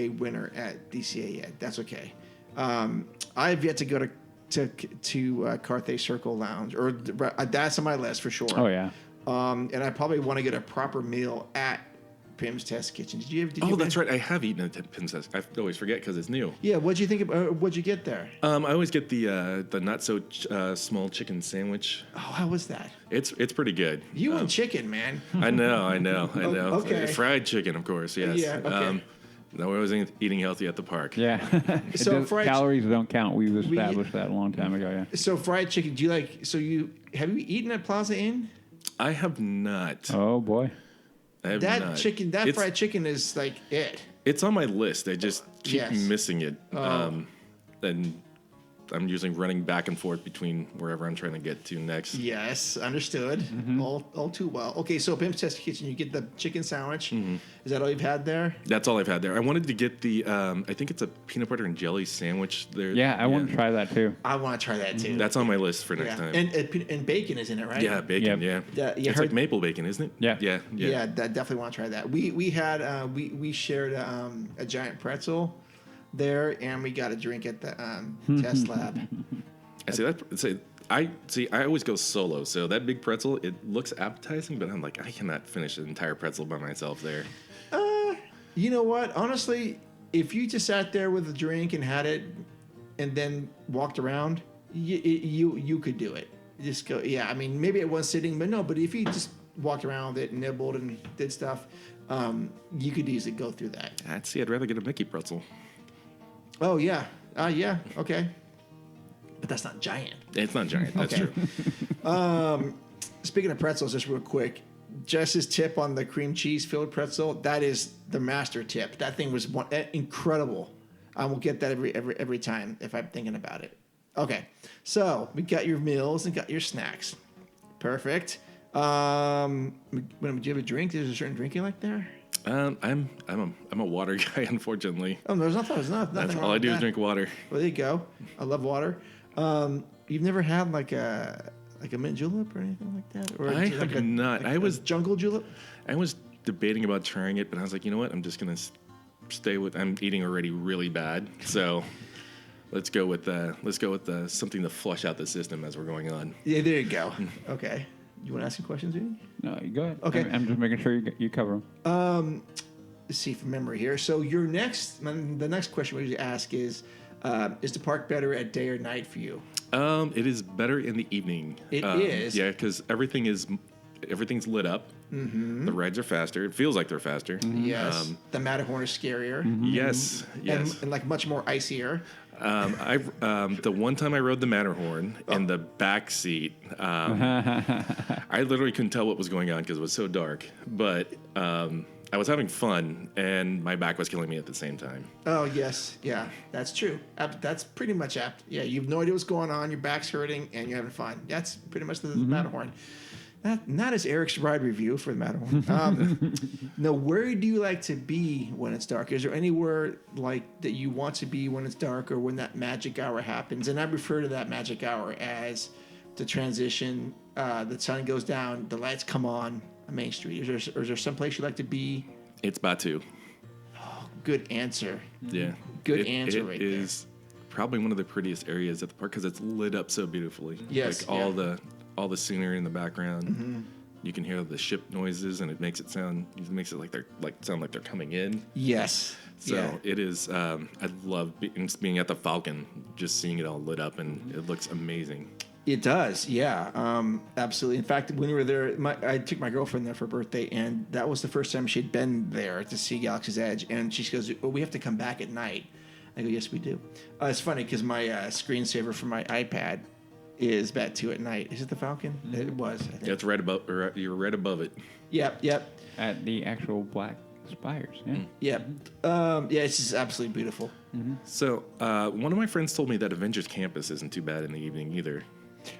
winner at DCA yet. That's okay. I've yet to go to Carthay Circle Lounge, or that's on my list for sure. Oh yeah. And I probably want to get a proper meal at Pim's Test Kitchen. Did you? Oh, that's right. I have eaten at Pim's Test. I always forget because it's new. Yeah. What'd you think of? What'd you get there? I always get the not so small chicken sandwich. Oh, how was that? It's pretty good. You and chicken, man. I know. Okay. Fried chicken, of course. Yes. Yeah, okay. No, I was eating healthy at the park. Yeah. So calories don't count. We've established that a long time ago. Yeah. So fried chicken. Do you like? So have you eaten at Plaza Inn? I have not. Oh boy. I have That not. chicken, fried chicken is like it. It's on my list. I just keep Yes. missing it. And I'm usually running back and forth between wherever I'm trying to get to next. Yes, understood. All too well. Okay, so Pim's Test Kitchen, you get the chicken sandwich. Is that all you've had there? That's all I've had there. I wanted to get the, I think it's a peanut butter and jelly sandwich there. Yeah, I want to try that too. I want to try that too. That's on my list for next yeah. time. And bacon is in it, right? Yeah, bacon. Yep. Yeah, Yeah, it's like maple bacon, isn't it? Yeah. Yeah, that definitely want to try that. We had we shared a giant pretzel there, and we got a drink at the test lab. I see that. I always go solo. So that big pretzel, it looks appetizing, but I'm like, I cannot finish an entire pretzel by myself there. You know what? Honestly, if you just sat there with a drink and had it, and then walked around, you could do it. Just go. Yeah, I mean, maybe at one sitting, but no. But if you just walked around with it, and nibbled, and did stuff, you could easily go through that. I'd rather get a Mickey pretzel. Oh yeah, yeah, okay. But that's not giant. It's not giant. That's Okay. true. Speaking of pretzels, just real quick, Jess's tip on the cream cheese filled pretzel, that is the master tip. That thing was incredible. I will get that every time if I'm thinking about it. Okay, so we got your meals and got your snacks. Perfect. When do you have a drink? Is there a certain drink you like there? I'm a water guy, unfortunately. Oh, there's nothing That's wrong all I with do is that. drink water. Well, there you go. I love water. You've never had like a mint julep or anything like that? Or I have not. I was jungle julep. I was debating about trying it, but I was like, you know what? I'm just gonna stay with. I'm eating already really bad, so let's go with something to flush out the system as we're going on. Yeah, there you go. Okay. You want to ask some questions, Judy? No, you go ahead. Okay. I'm just making sure you cover them. Let's see from memory here. So the next question we usually ask is the park better at day or night for you? It is better in the evening. It is? Yeah, because everything's lit up. Mm-hmm. The rides are faster. It feels like they're faster. Yes. The Matterhorn is scarier. Yes. And like much more icier. The one time I rode the Matterhorn in the back seat, I literally couldn't tell what was going on because it was so dark. But I was having fun, and my back was killing me at the same time. Oh, yes. Yeah, that's true. That's pretty much apt. Yeah, you have no idea what's going on. Your back's hurting, and you're having fun. That's pretty much the Matterhorn. Not as Eric's ride review for the Matterhorn. No, where do you like to be when it's dark? Is there anywhere like that you want to be when it's dark or when that magic hour happens? And I refer to that magic hour as the transition. The sun goes down, the lights come on Main Street. Is there some place you like to be? It's Batu. Oh, good answer. Yeah. Good answer right there. It is probably one of the prettiest areas at the park because it's lit up so beautifully. Yes. Like all the scenery in the background. Mm-hmm. You can hear the ship noises, and it makes it sound like they're coming in. Yes. So it is. I love being at the Falcon, just seeing it all lit up, and it looks amazing. It does, yeah, absolutely. In fact, when we were there, I took my girlfriend there for her birthday, and that was the first time she'd been there to see Galaxy's Edge. And she goes, "Well, we have to come back at night." I go, "Yes, we do." It's funny because my screensaver for my iPad is Batu at night. Is it the Falcon? Mm-hmm. It was. I think. Yeah, it's right above. You're right above it. Yep. At the actual black spires. Yeah. Yep. Yeah, it's just absolutely beautiful. Mm-hmm. So one of my friends told me that Avengers Campus isn't too bad in the evening either.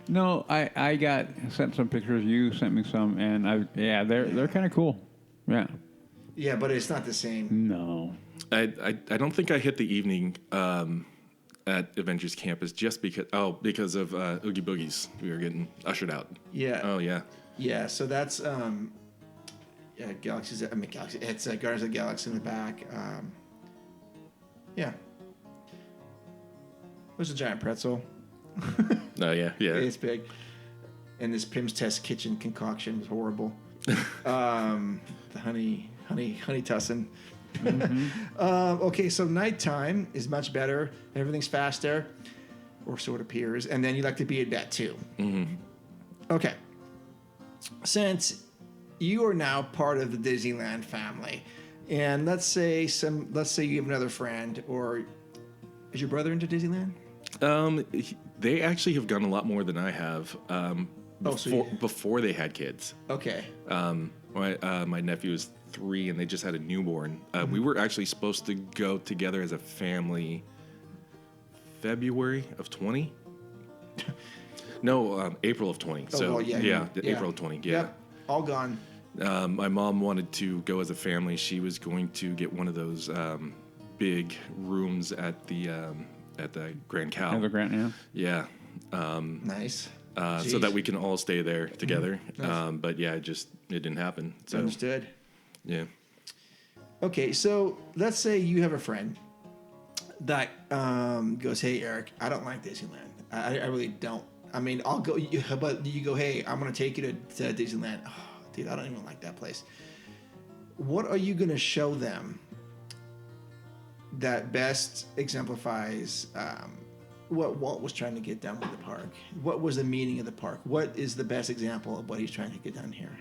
No, I got sent some pictures. You sent me some, and they're kind of cool. Yeah. Yeah, but it's not the same. No. I don't think I hit the evening at Avengers Campus just because of Oogie Boogies. We were getting ushered out. Yeah. Oh yeah. Yeah. So that's Galaxy. It's Guardians of the Galaxy in the back. Yeah. There's a giant pretzel. Oh yeah. It's big. And this Pim's Test Kitchen concoction was horrible. The honey honey tussin. Okay, so nighttime is much better. Everything's faster, or so it appears. And then you like to be at bed too. Okay. Since you are now part of the Disneyland family, and let's say you have another friend, or is your brother into Disneyland? They actually have gone a lot more than I have. Before they had kids. Okay. My nephew is 3, and they just had a newborn. We were actually supposed to go together as a family February of 20. No, April of 20. April of 20. Yeah. Yep. All gone. My mom wanted to go as a family. She was going to get one of those big rooms at the Grand Cal. The Grand, yeah. Nice. So that we can all stay there together. Nice. But yeah, it didn't happen. So Understood. yeah. Okay, so let's say you have a friend that goes, "Hey, Eric, I don't like Disneyland. I really don't. I mean, I'll go, but you go, hey, I'm going to take you to Disneyland. Oh, dude, I don't even like that place. What are you going to show them that best exemplifies what Walt was trying to get done with the park? What was the meaning of the park? What is the best example of what he's trying to get done here?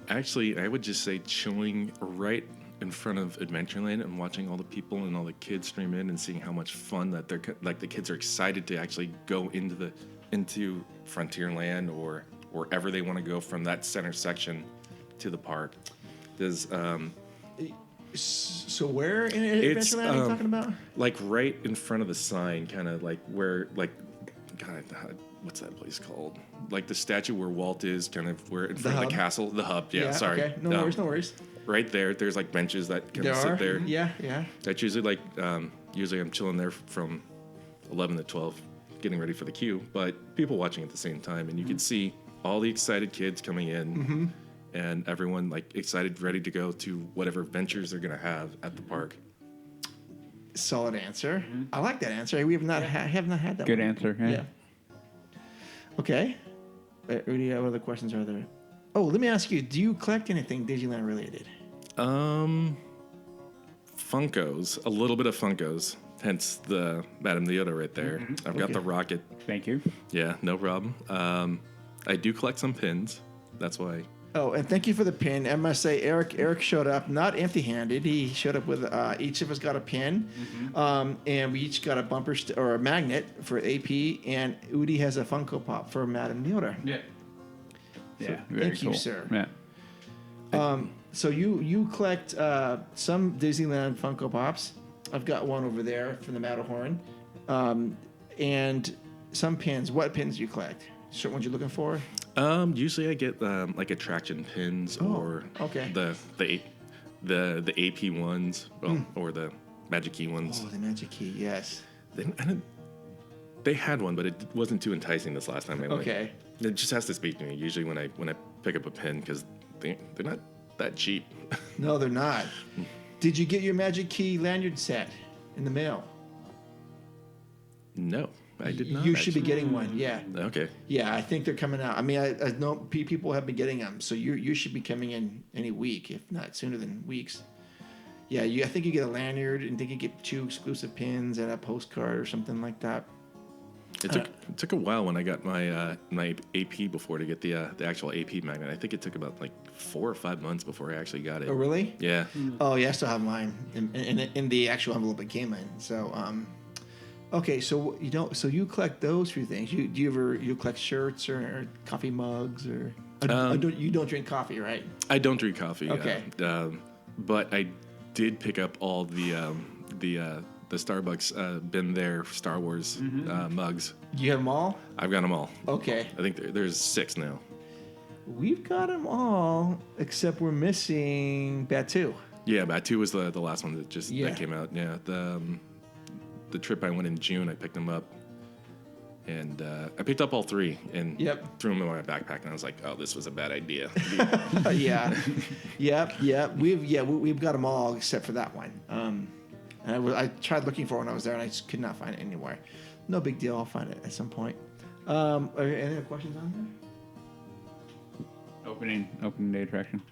Actually, I would just say chilling right in front of Adventureland and watching all the people and all the kids stream in and seeing how much fun that they're like. The kids are excited to actually go into Frontierland or wherever they want to go from that center section to the park. There's so where in Adventureland are you talking about? Like right in front of the sign, kind of like where, like, God, what's that place called? Like the statue where Walt is, kind of where in front of the castle, the hub. Yeah, sorry. Okay. No worries. Right there's like benches that kind of sit there. Yeah. That's usually like, usually I'm chilling there from 11 to 12, getting ready for the queue, but people watching at the same time, and you can see all the excited kids coming in, and everyone like excited, ready to go to whatever adventures they're gonna have at the park. Solid answer. I like that answer. We have not have not had that. Good one. answer. Yeah. Okay. Rudy, what other questions are there? Oh, let me ask you: do you collect anything Disneyland related? Funkos, a little bit of Funkos. Hence the Madame Leota right there. I've got the rocket. Thank you. Yeah, no problem. I do collect some pins. That's why. Oh, and thank you for the pin. I must say, Eric showed up not empty-handed. He showed up with each of us got a pin, and we each got a bumper or a magnet for AP, and Udi has a Funko Pop for Madame Leota. Yeah. Yeah. Very Thank you, cool. sir. Yeah. So you collect some Disneyland Funko Pops. I've got one over there from the Matterhorn, and some pins. What pins do you collect? Certain ones you're looking for? Usually I get like attraction pins or the AP ones, or the Magic Key ones. Oh, the Magic Key, yes. They had one, but it wasn't too enticing this last time I went. Okay. It just has to speak to me usually when I pick up a pin, because they're not that cheap. No, they're not. Did you get your Magic Key lanyard set in the mail? No, I did not. You should be getting one, yeah. Okay. Yeah, I think they're coming out. I mean, I know people have been getting them, so you should be coming in any week, if not sooner than weeks. Yeah, I think you get a lanyard, and I think you get 2 exclusive pins and a postcard or something like that. It took a while when I got my my AP before to get the actual AP magnet. I think it took about like 4 or 5 months before I actually got it. Oh, really? Yeah. Oh, yeah, I still have mine in the actual envelope it came in. So, okay, so you collect those few things. You collect shirts or coffee mugs or you don't drink coffee, right? I don't drink coffee. Okay. But I did pick up all the Starbucks Been There Star Wars mugs. You have them all? I've got them all. Okay. I think there's 6 now. We've got them all, except we're missing Batu. Yeah, Batu was the last one that came out. Yeah, the trip I went in June, I picked them up, and I picked up all 3 and threw them in my backpack, and I was like, oh, this was a bad idea. Yeah. Yep. We've got them all except for that one. And I tried looking for it when I was there, and I just could not find it anywhere. No big deal. I'll find it at some point. Are there any other questions on there? Opening day attraction.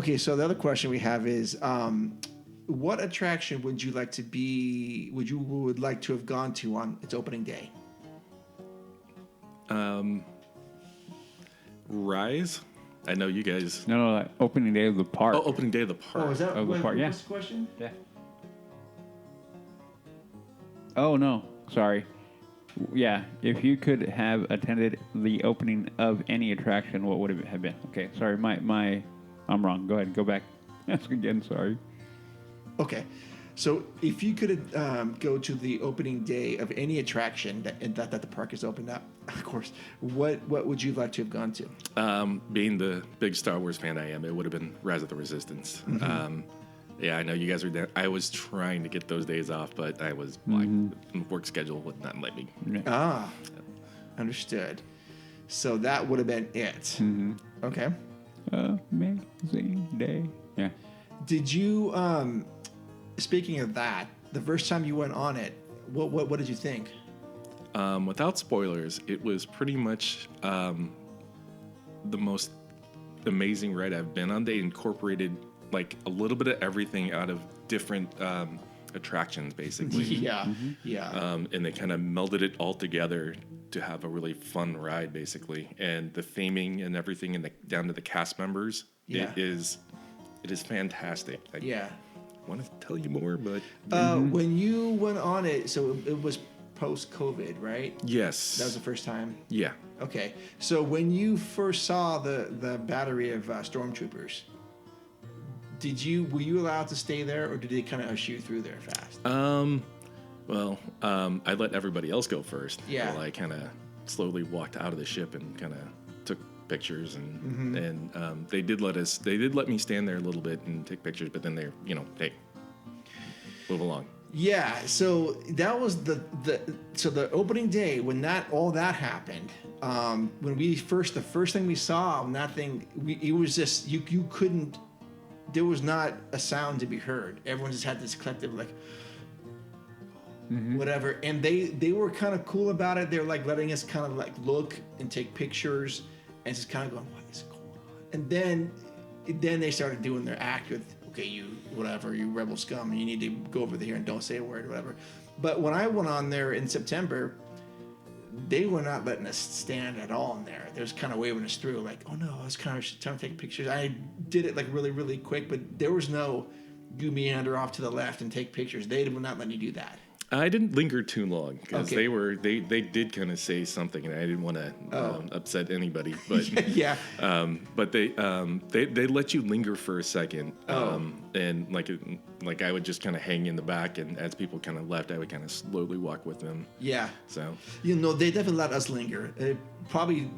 Okay, so the other question we have is, what attraction would you like to be? Would like to have gone to on its opening day? Rise. I know you guys. No, like opening day of the park. Oh, opening day of the park. Oh, is that Of the park, yeah. what's the question? Yeah. Oh no, sorry. Yeah, if you could have attended the opening of any attraction, what would it have been? Okay, sorry, I'm wrong. Go ahead, go back. Ask again. Sorry. Okay, so if you could go to the opening day of any attraction that the park is opened up, of course, what would you like to have gone to? Being the big Star Wars fan I am, it would have been Rise of the Resistance. Yeah, I know you guys were there. I was trying to get those days off, but I was like, work schedule would not let me. Ah, understood. So that would have been it. Okay. Amazing day. Yeah. Did you? Speaking of that, the first time you went on it, what did you think? Without spoilers, it was pretty much the most amazing ride I've been on. They incorporated like a little bit of everything out of different attractions, basically. Yeah. And they kind of melded it all together to have a really fun ride, basically. And the theming and everything, and down to the cast members, Yeah. it is fantastic. I want to tell you more, but When you went on it, so it was post-COVID, right? yes, That was the first time. yeah. Okay, so when you first saw the battery of stormtroopers, were you allowed to stay there, or did they kind of usher you through there fast? I let everybody else go first. Yeah. While I kind of slowly walked out of the ship and kind of took pictures, and they did let me stand there a little bit and take pictures, but then hey, move along. Yeah, so that was the opening day when all that happened. When the first thing we saw on that thing, it was just you couldn't. There was not a sound to be heard. Everyone just had this collective like, whatever, and they were kind of cool about it. They were like letting us kind of like look and take pictures, and just kind of going, what is going on? And then they started doing their act with, okay, you rebel scum, and you need to go over there and don't say a word, whatever. But when I went on there in September, they were not letting us stand at all in there. They was kind of waving us through, like, oh no, I was kind of trying to take pictures. I did it like really, really quick, but there was no you meander off to the left and take pictures. They would not let you do that. I didn't linger too long because Okay. they did kind of say something, and I didn't want to upset anybody. But Yeah. but they let you linger for a second, and like I would just kind of hang in the back, and as people kind of left, I would kind of slowly walk with them. Yeah. So They definitely let us linger. Probably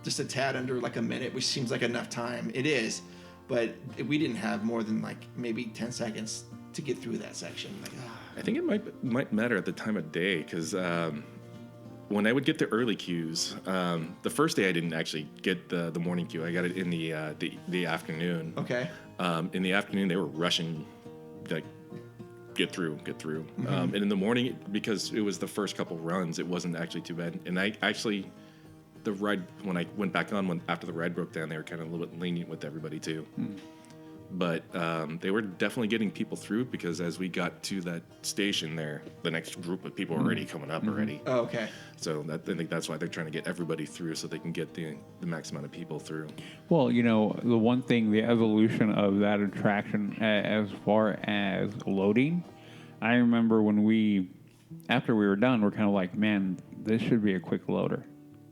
just a tad under like a minute, which seems like enough time. It is, but we didn't have more than like maybe 10 seconds to get through that section. Like, I think it might matter at the time of day, because when I would get the early queues, the first day I didn't actually get the morning queue. I got it in the afternoon. Okay. In the afternoon, they were rushing, like, get through. And in the morning, because it was the first couple runs, it wasn't actually too bad. And I actually, the ride, when I went back on after the ride broke down, they were kind of a little bit lenient with everybody too. But they were definitely getting people through, because as we got to that station there, the next group of people were already coming up already. Oh, okay. So I think that's why they're trying to get everybody through, so they can get the max amount of people through. Well, the one thing, the evolution of that attraction as far as loading, I remember after we were done, we're kind of like, man, this should be a quick loader.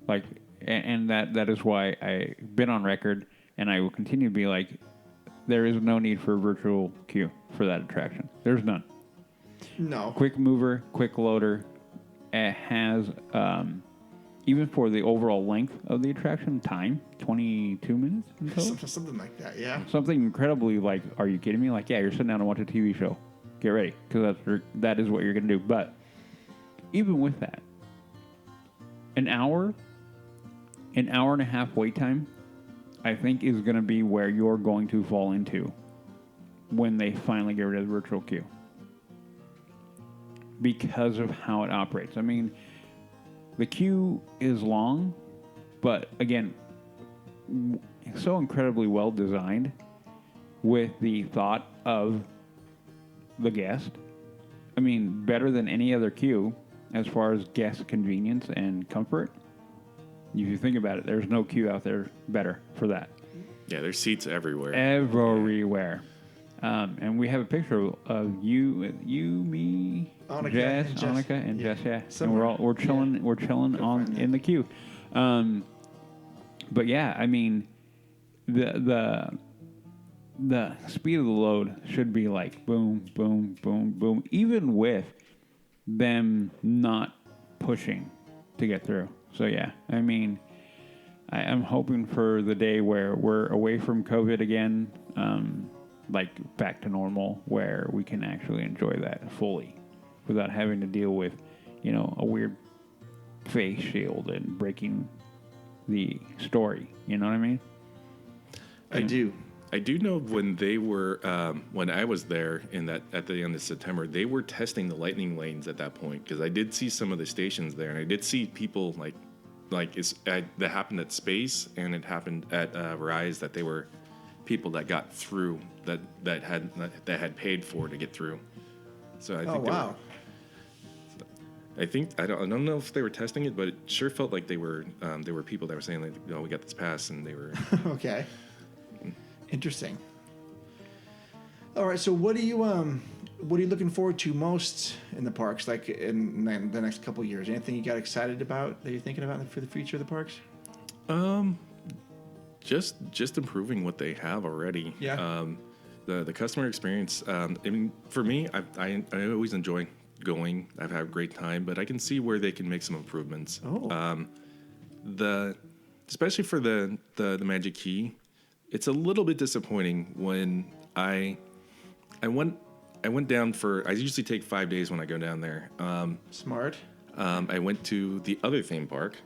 Like, and that is why I've been on record, and I will continue to be like, there is no need for a virtual queue for that attraction. There's none. No. Quick mover, quick loader. It has, even for the overall length of the attraction, time, 22 minutes in total. Something like that, yeah. Something incredibly like, are you kidding me? Like, yeah, you're sitting down to watch a TV show. Get ready, because that is what you're going to do. But even with that, an hour and a half wait time, I think, is going to be where you're going to fall into when they finally get rid of the virtual queue, because of how it operates. I mean, the queue is long, but again, so incredibly well designed with the thought of the guest. I mean, better than any other queue as far as guest convenience and comfort. If you think about it, there's no queue out there better for that. Yeah, there's seats everywhere. Everywhere. And we have a picture of you, me, Annika Jess, and Jess. Annika, and Yeah. Jess. Yeah, Somewhere. and we're chilling. Yeah. We're chilling Go on find in the queue. But yeah, I mean, the speed of the load should be like boom, boom, boom, boom. Even with them not pushing to get through. So yeah, I mean, I'm hoping for the day where we're away from COVID again, like back to normal, where we can actually enjoy that fully without having to deal with, a weird face shield and breaking the story. You know what I mean? I do. I do know when they were when I was there at the end of September, they were testing the lightning lanes at that point, because I did see some of the stations there, and I did see people that happened at Space, and it happened at Rise, that they were people that got through that had paid for to get through. So I think I don't know if they were testing it, but it sure felt like they were people that were saying, like, we got this pass, and they were Okay. Interesting. All right. So what are you looking forward to most in the parks, like in the next couple of years? Anything you got excited about that you're thinking about for the future of the parks? Just improving what they have already. Yeah. The customer experience. I mean, for me, I always enjoy going. I've had a great time, but I can see where they can make some improvements. Oh. Especially for the Magic Key, it's a little bit disappointing when I went down I usually take 5 days when I go down there. Smart. I went to the other theme park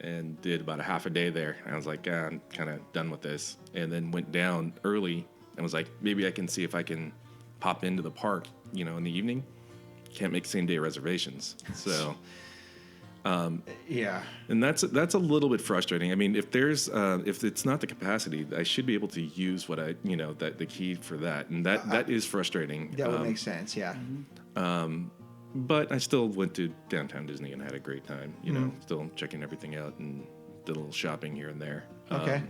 and did about a half a day there. I was like, I'm kind of done with this. And then went down early and was like, maybe I can see if I can pop into the park, in the evening. Can't make same day reservations. So, yeah. And that's a little bit frustrating. I mean, if it's not the capacity, I should be able to use the key for that. And that is frustrating. That would make sense. Yeah. But I still went to downtown Disney and had a great time, still checking everything out and did a little shopping here and there. Okay.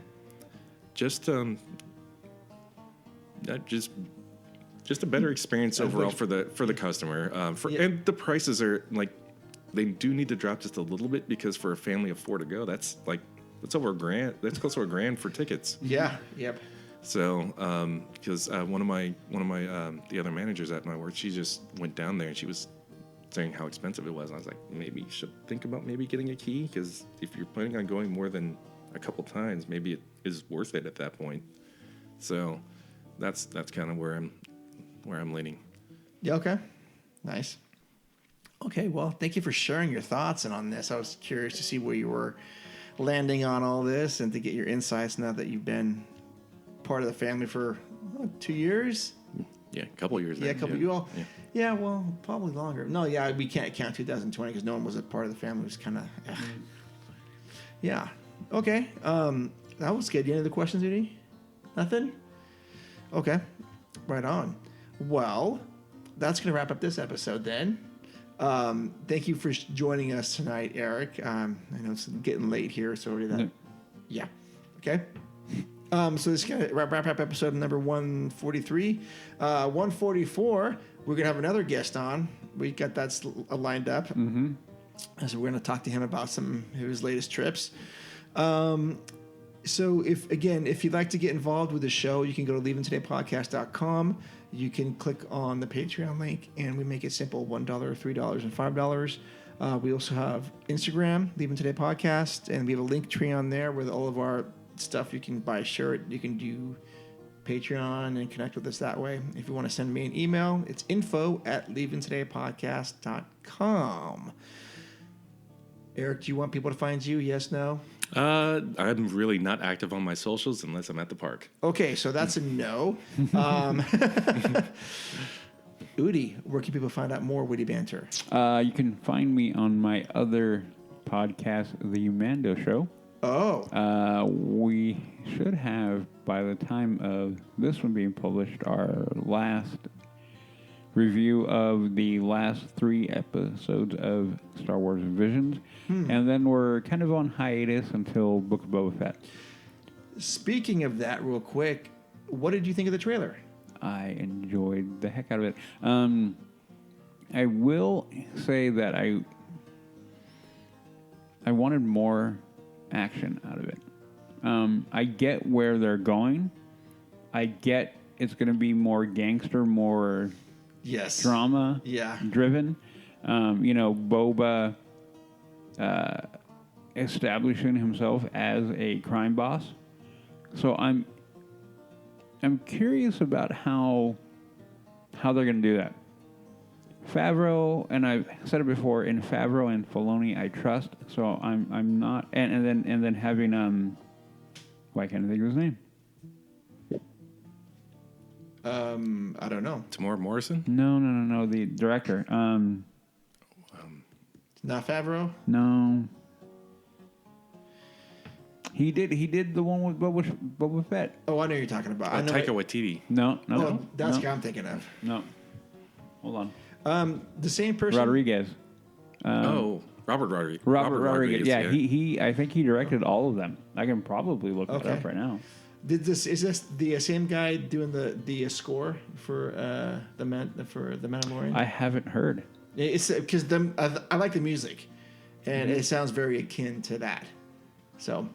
Just a better experience overall for the customer. And the prices are like, they do need to drop just a little bit, because for a family of 4 to go, that's over $1,000. That's close to $1,000 for tickets. Yeah. Yep. So, because one of my the other managers at my work, she just went down there and she was saying how expensive it was. And I was like, maybe you should think about getting a key, because if you're planning on going more than a couple times, maybe it is worth it at that point. So, that's kind of where I'm leaning. Yeah. Okay. Nice. Okay. Well, thank you for sharing your thoughts and on this. I was curious to see where you were landing on all this and to get your insights now that you've been part of the family for 2 years. Yeah, a couple years. Yeah, a couple. You all. Yeah, well, probably longer. No, yeah, we can't count 2020 because no one was a part of the family. It was kind of. Yeah. Okay. That was good. Any other questions, Udi? Nothing. Okay. Right on. Well, that's going to wrap up this episode then. Thank you for joining us tonight, Eric. I know it's getting late here, so already that. Yeah. Okay. So this is going to wrap up episode number 143. 144, we're going to have another guest on. We got that lined up. Mm-hmm. So we're going to talk to him about some of his latest trips. So if you'd like to get involved with the show, you can go to leavingtodaypodcast.com. You can click on the Patreon link, and we make it simple: $1, $3, and $5. We also have Instagram, Leaving Today Podcast, and we have a link tree on there with all of our stuff. You can buy a shirt, you can do Patreon and connect with us that way. If you want to send me an email, it's info@leavingtodaypodcast.com. Eric, do you want people to find you? Yes, no? I'm really not active on my socials unless I'm at the park. Okay, so that's a no. Udi, where can people find out more witty banter? You can find me on my other podcast, The Umando Show. Oh. We should have, by the time of this one being published, our last review of the last 3 episodes of Star Wars Visions. And then we're kind of on hiatus until Book of Boba Fett. Speaking of that, real quick, what did you think of the trailer? I enjoyed the heck out of it. I will say that I wanted more action out of it. I get where they're going. I get it's going to be more gangster, more Yes. drama Yeah. driven. Boba establishing himself as a crime boss. So I'm curious about how they're going to do that. Favreau, and I've said it before, in Favreau and Filoni I trust. So I'm not, and then having why can't I think of his name? I don't know. Tamora Morrison? No, the director. Not Favreau? No. He did the one with Boba Fett. Oh, I know who you're talking about. I know Taika Waititi. No. Oh, that's no, the guy I'm thinking of. No. Hold on. The same person. Rodriguez. Robert Rodriguez. Robert Rodriguez. Yeah, he I think he directed all of them. I can probably look that Okay. up right now. Is this the same guy doing the score for the Mandalorian? I haven't heard. It's because I like the music, and it sounds very akin to that. So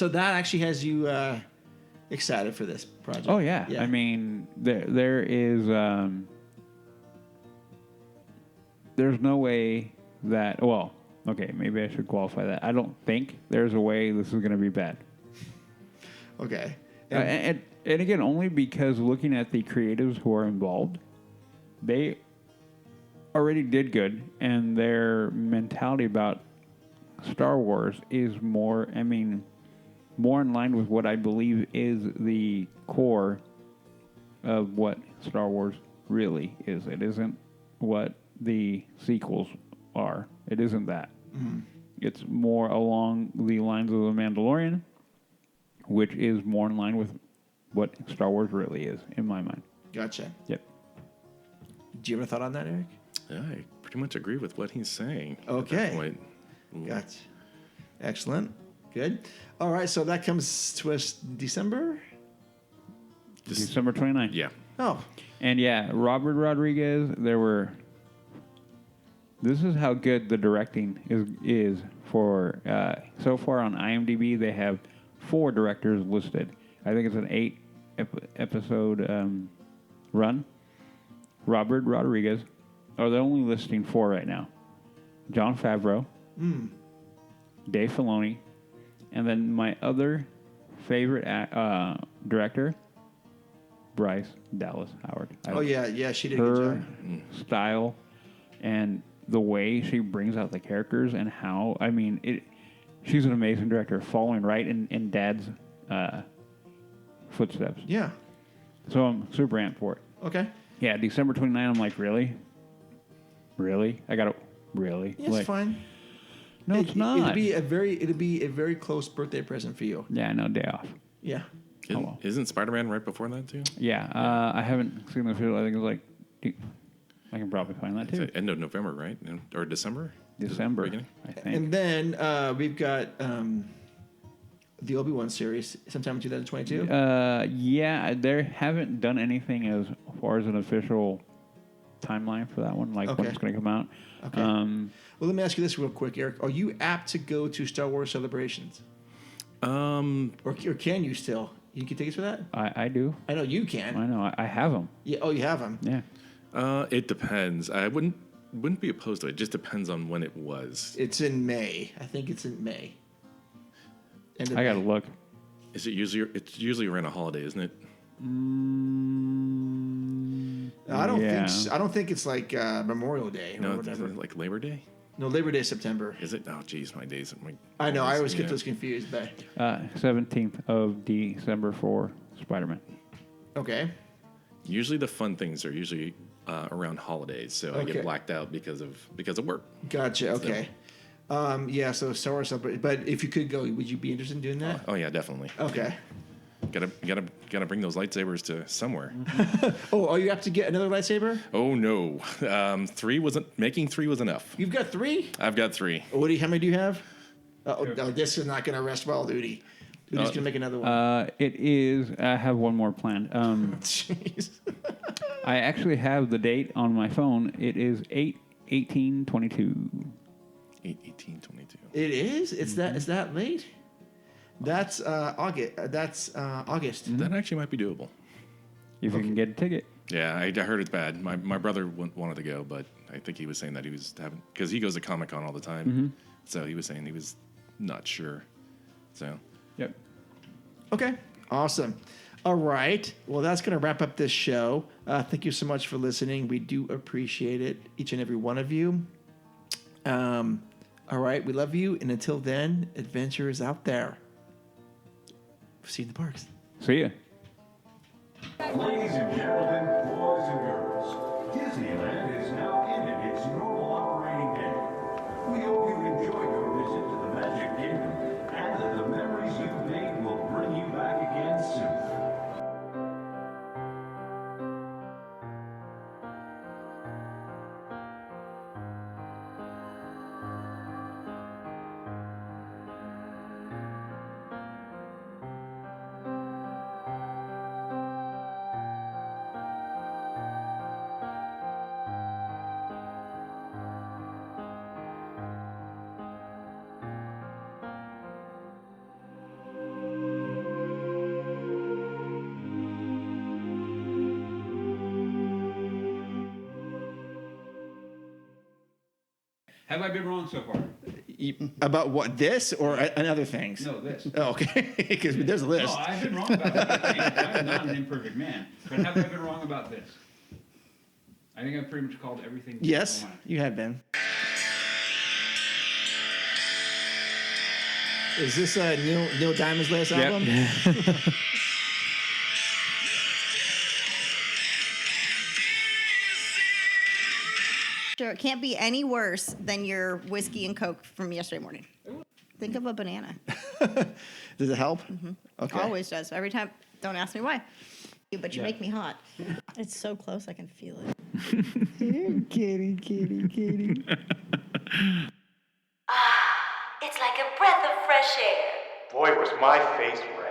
that actually has you excited for this project. Oh yeah. I mean, there is there's no way that. Well, okay, maybe I should qualify that. I don't think there's a way this is going to be bad. Okay. And again, only because looking at the creatives who are involved, they already did good, and their mentality about Star Wars is more in line with what I believe is the core of what Star Wars really is. It isn't what the sequels are. It isn't that. Mm-hmm. It's more along the lines of The Mandalorian, which is more in line with what Star Wars really is, in my mind. Gotcha. Yep. Do you have a thought on that, Eric? Yeah, I pretty much agree with what he's saying. Okay. At that point. Gotcha. Excellent. Good. All right, so that comes to us December? December 29th. Yeah. Oh. And yeah, Robert Rodriguez, this is how good the directing is for, so far on IMDb, they have 4 directors listed. I think it's an 8 episode run. Robert Rodriguez. Oh, they're only listing 4 right now. Jon Favreau. Dave Filoni. And then my other favorite director, Bryce Dallas Howard. Yeah, she did a good Her job. style and the way she brings out the characters and how, she's an amazing director, following right in Dad's footsteps. Yeah. So I'm super amped for it. Okay. Yeah, December 29th, I'm like, really? Really? I got to, really? Yeah, it's fine. No, it's not. It'd be a very cllose birthday present for you. Yeah, no day off. Yeah. Isn't Spider-Man right before that, too? Yeah, I haven't seen the video. I think it was like, I can probably find that too. It's end of November, right? Or December? December, Beginning? I think. And then we've got the Obi-Wan series sometime in 2022. Yeah, they haven't done anything as far as an official timeline for that one, like when it's going to come out. Okay. Well, let me ask you this real quick, Eric. Are you apt to go to Star Wars celebrations? Or can you still? You can take us for that? I do. I know you can. I know. I have them. Yeah. Oh, you have them? Yeah. It depends. I wouldn't be opposed to it. It just depends on when it was. It's in May. I think it's in May. I got to look. Is it usually? It's usually around a holiday, isn't it? I don't think so. I don't think it's like Memorial Day or No, whatever. it's like Labor Day. No, Labor Day is September. Is it? Oh, geez, my days. I know. I always get those confused. But 17th of December for Spider-Man. Okay. Usually the fun things are usually around holidays, so I get blacked out because of work. Gotcha. Okay. Yeah, so Star Wars celebration. But if you could go, would you be interested in doing that? Oh yeah, definitely. Okay. Gotta bring those lightsabers to somewhere. Oh, you have to get another lightsaber? Oh no, making three was enough. You've got 3? I've got 3. How many do you have? No, this is not going to rest well, Duty. Duty's going to make another one. It is. I have one more planned. Jeez. I actually have the date on my phone. It is 8/18/22. 8/18/22. It is? It's that late? That's August. That's August. That actually might be doable. If you can get a ticket. Yeah, I heard it's bad. My brother wanted to go, but I think he was saying that he was having, because he goes to Comic-Con all the time. So he was saying he was not sure. So. Yep. Okay. Awesome. All right. Well, that's going to wrap up this show. Thank you so much for listening. We do appreciate it, each and every one of you. All right. We love you. And until then, adventure is out there. See you in the parks. See ya. Ladies and gentlemen, boys and girls, Disneyland is now ending its normal operating day. We hope you enjoyed your visit to the Magic Kingdom and that the memories you've made will bring you back again soon. Have I been wrong so far? About what? This or other things? No, this. Oh, okay. Because there's a list. No, I've been wrong about that. I'm not an imperfect man. But have I been wrong about this? I think I've pretty much called everything. Yes, you have been. Is this Neil Diamond's last album? Sure, it can't be any worse than your whiskey and Coke from yesterday morning. Think of a banana. Does it help? Okay. Always does. Every time. Don't ask me why. But you make me hot. It's so close, I can feel it. Kitty. It's like a breath of fresh air. Boy, was my face red.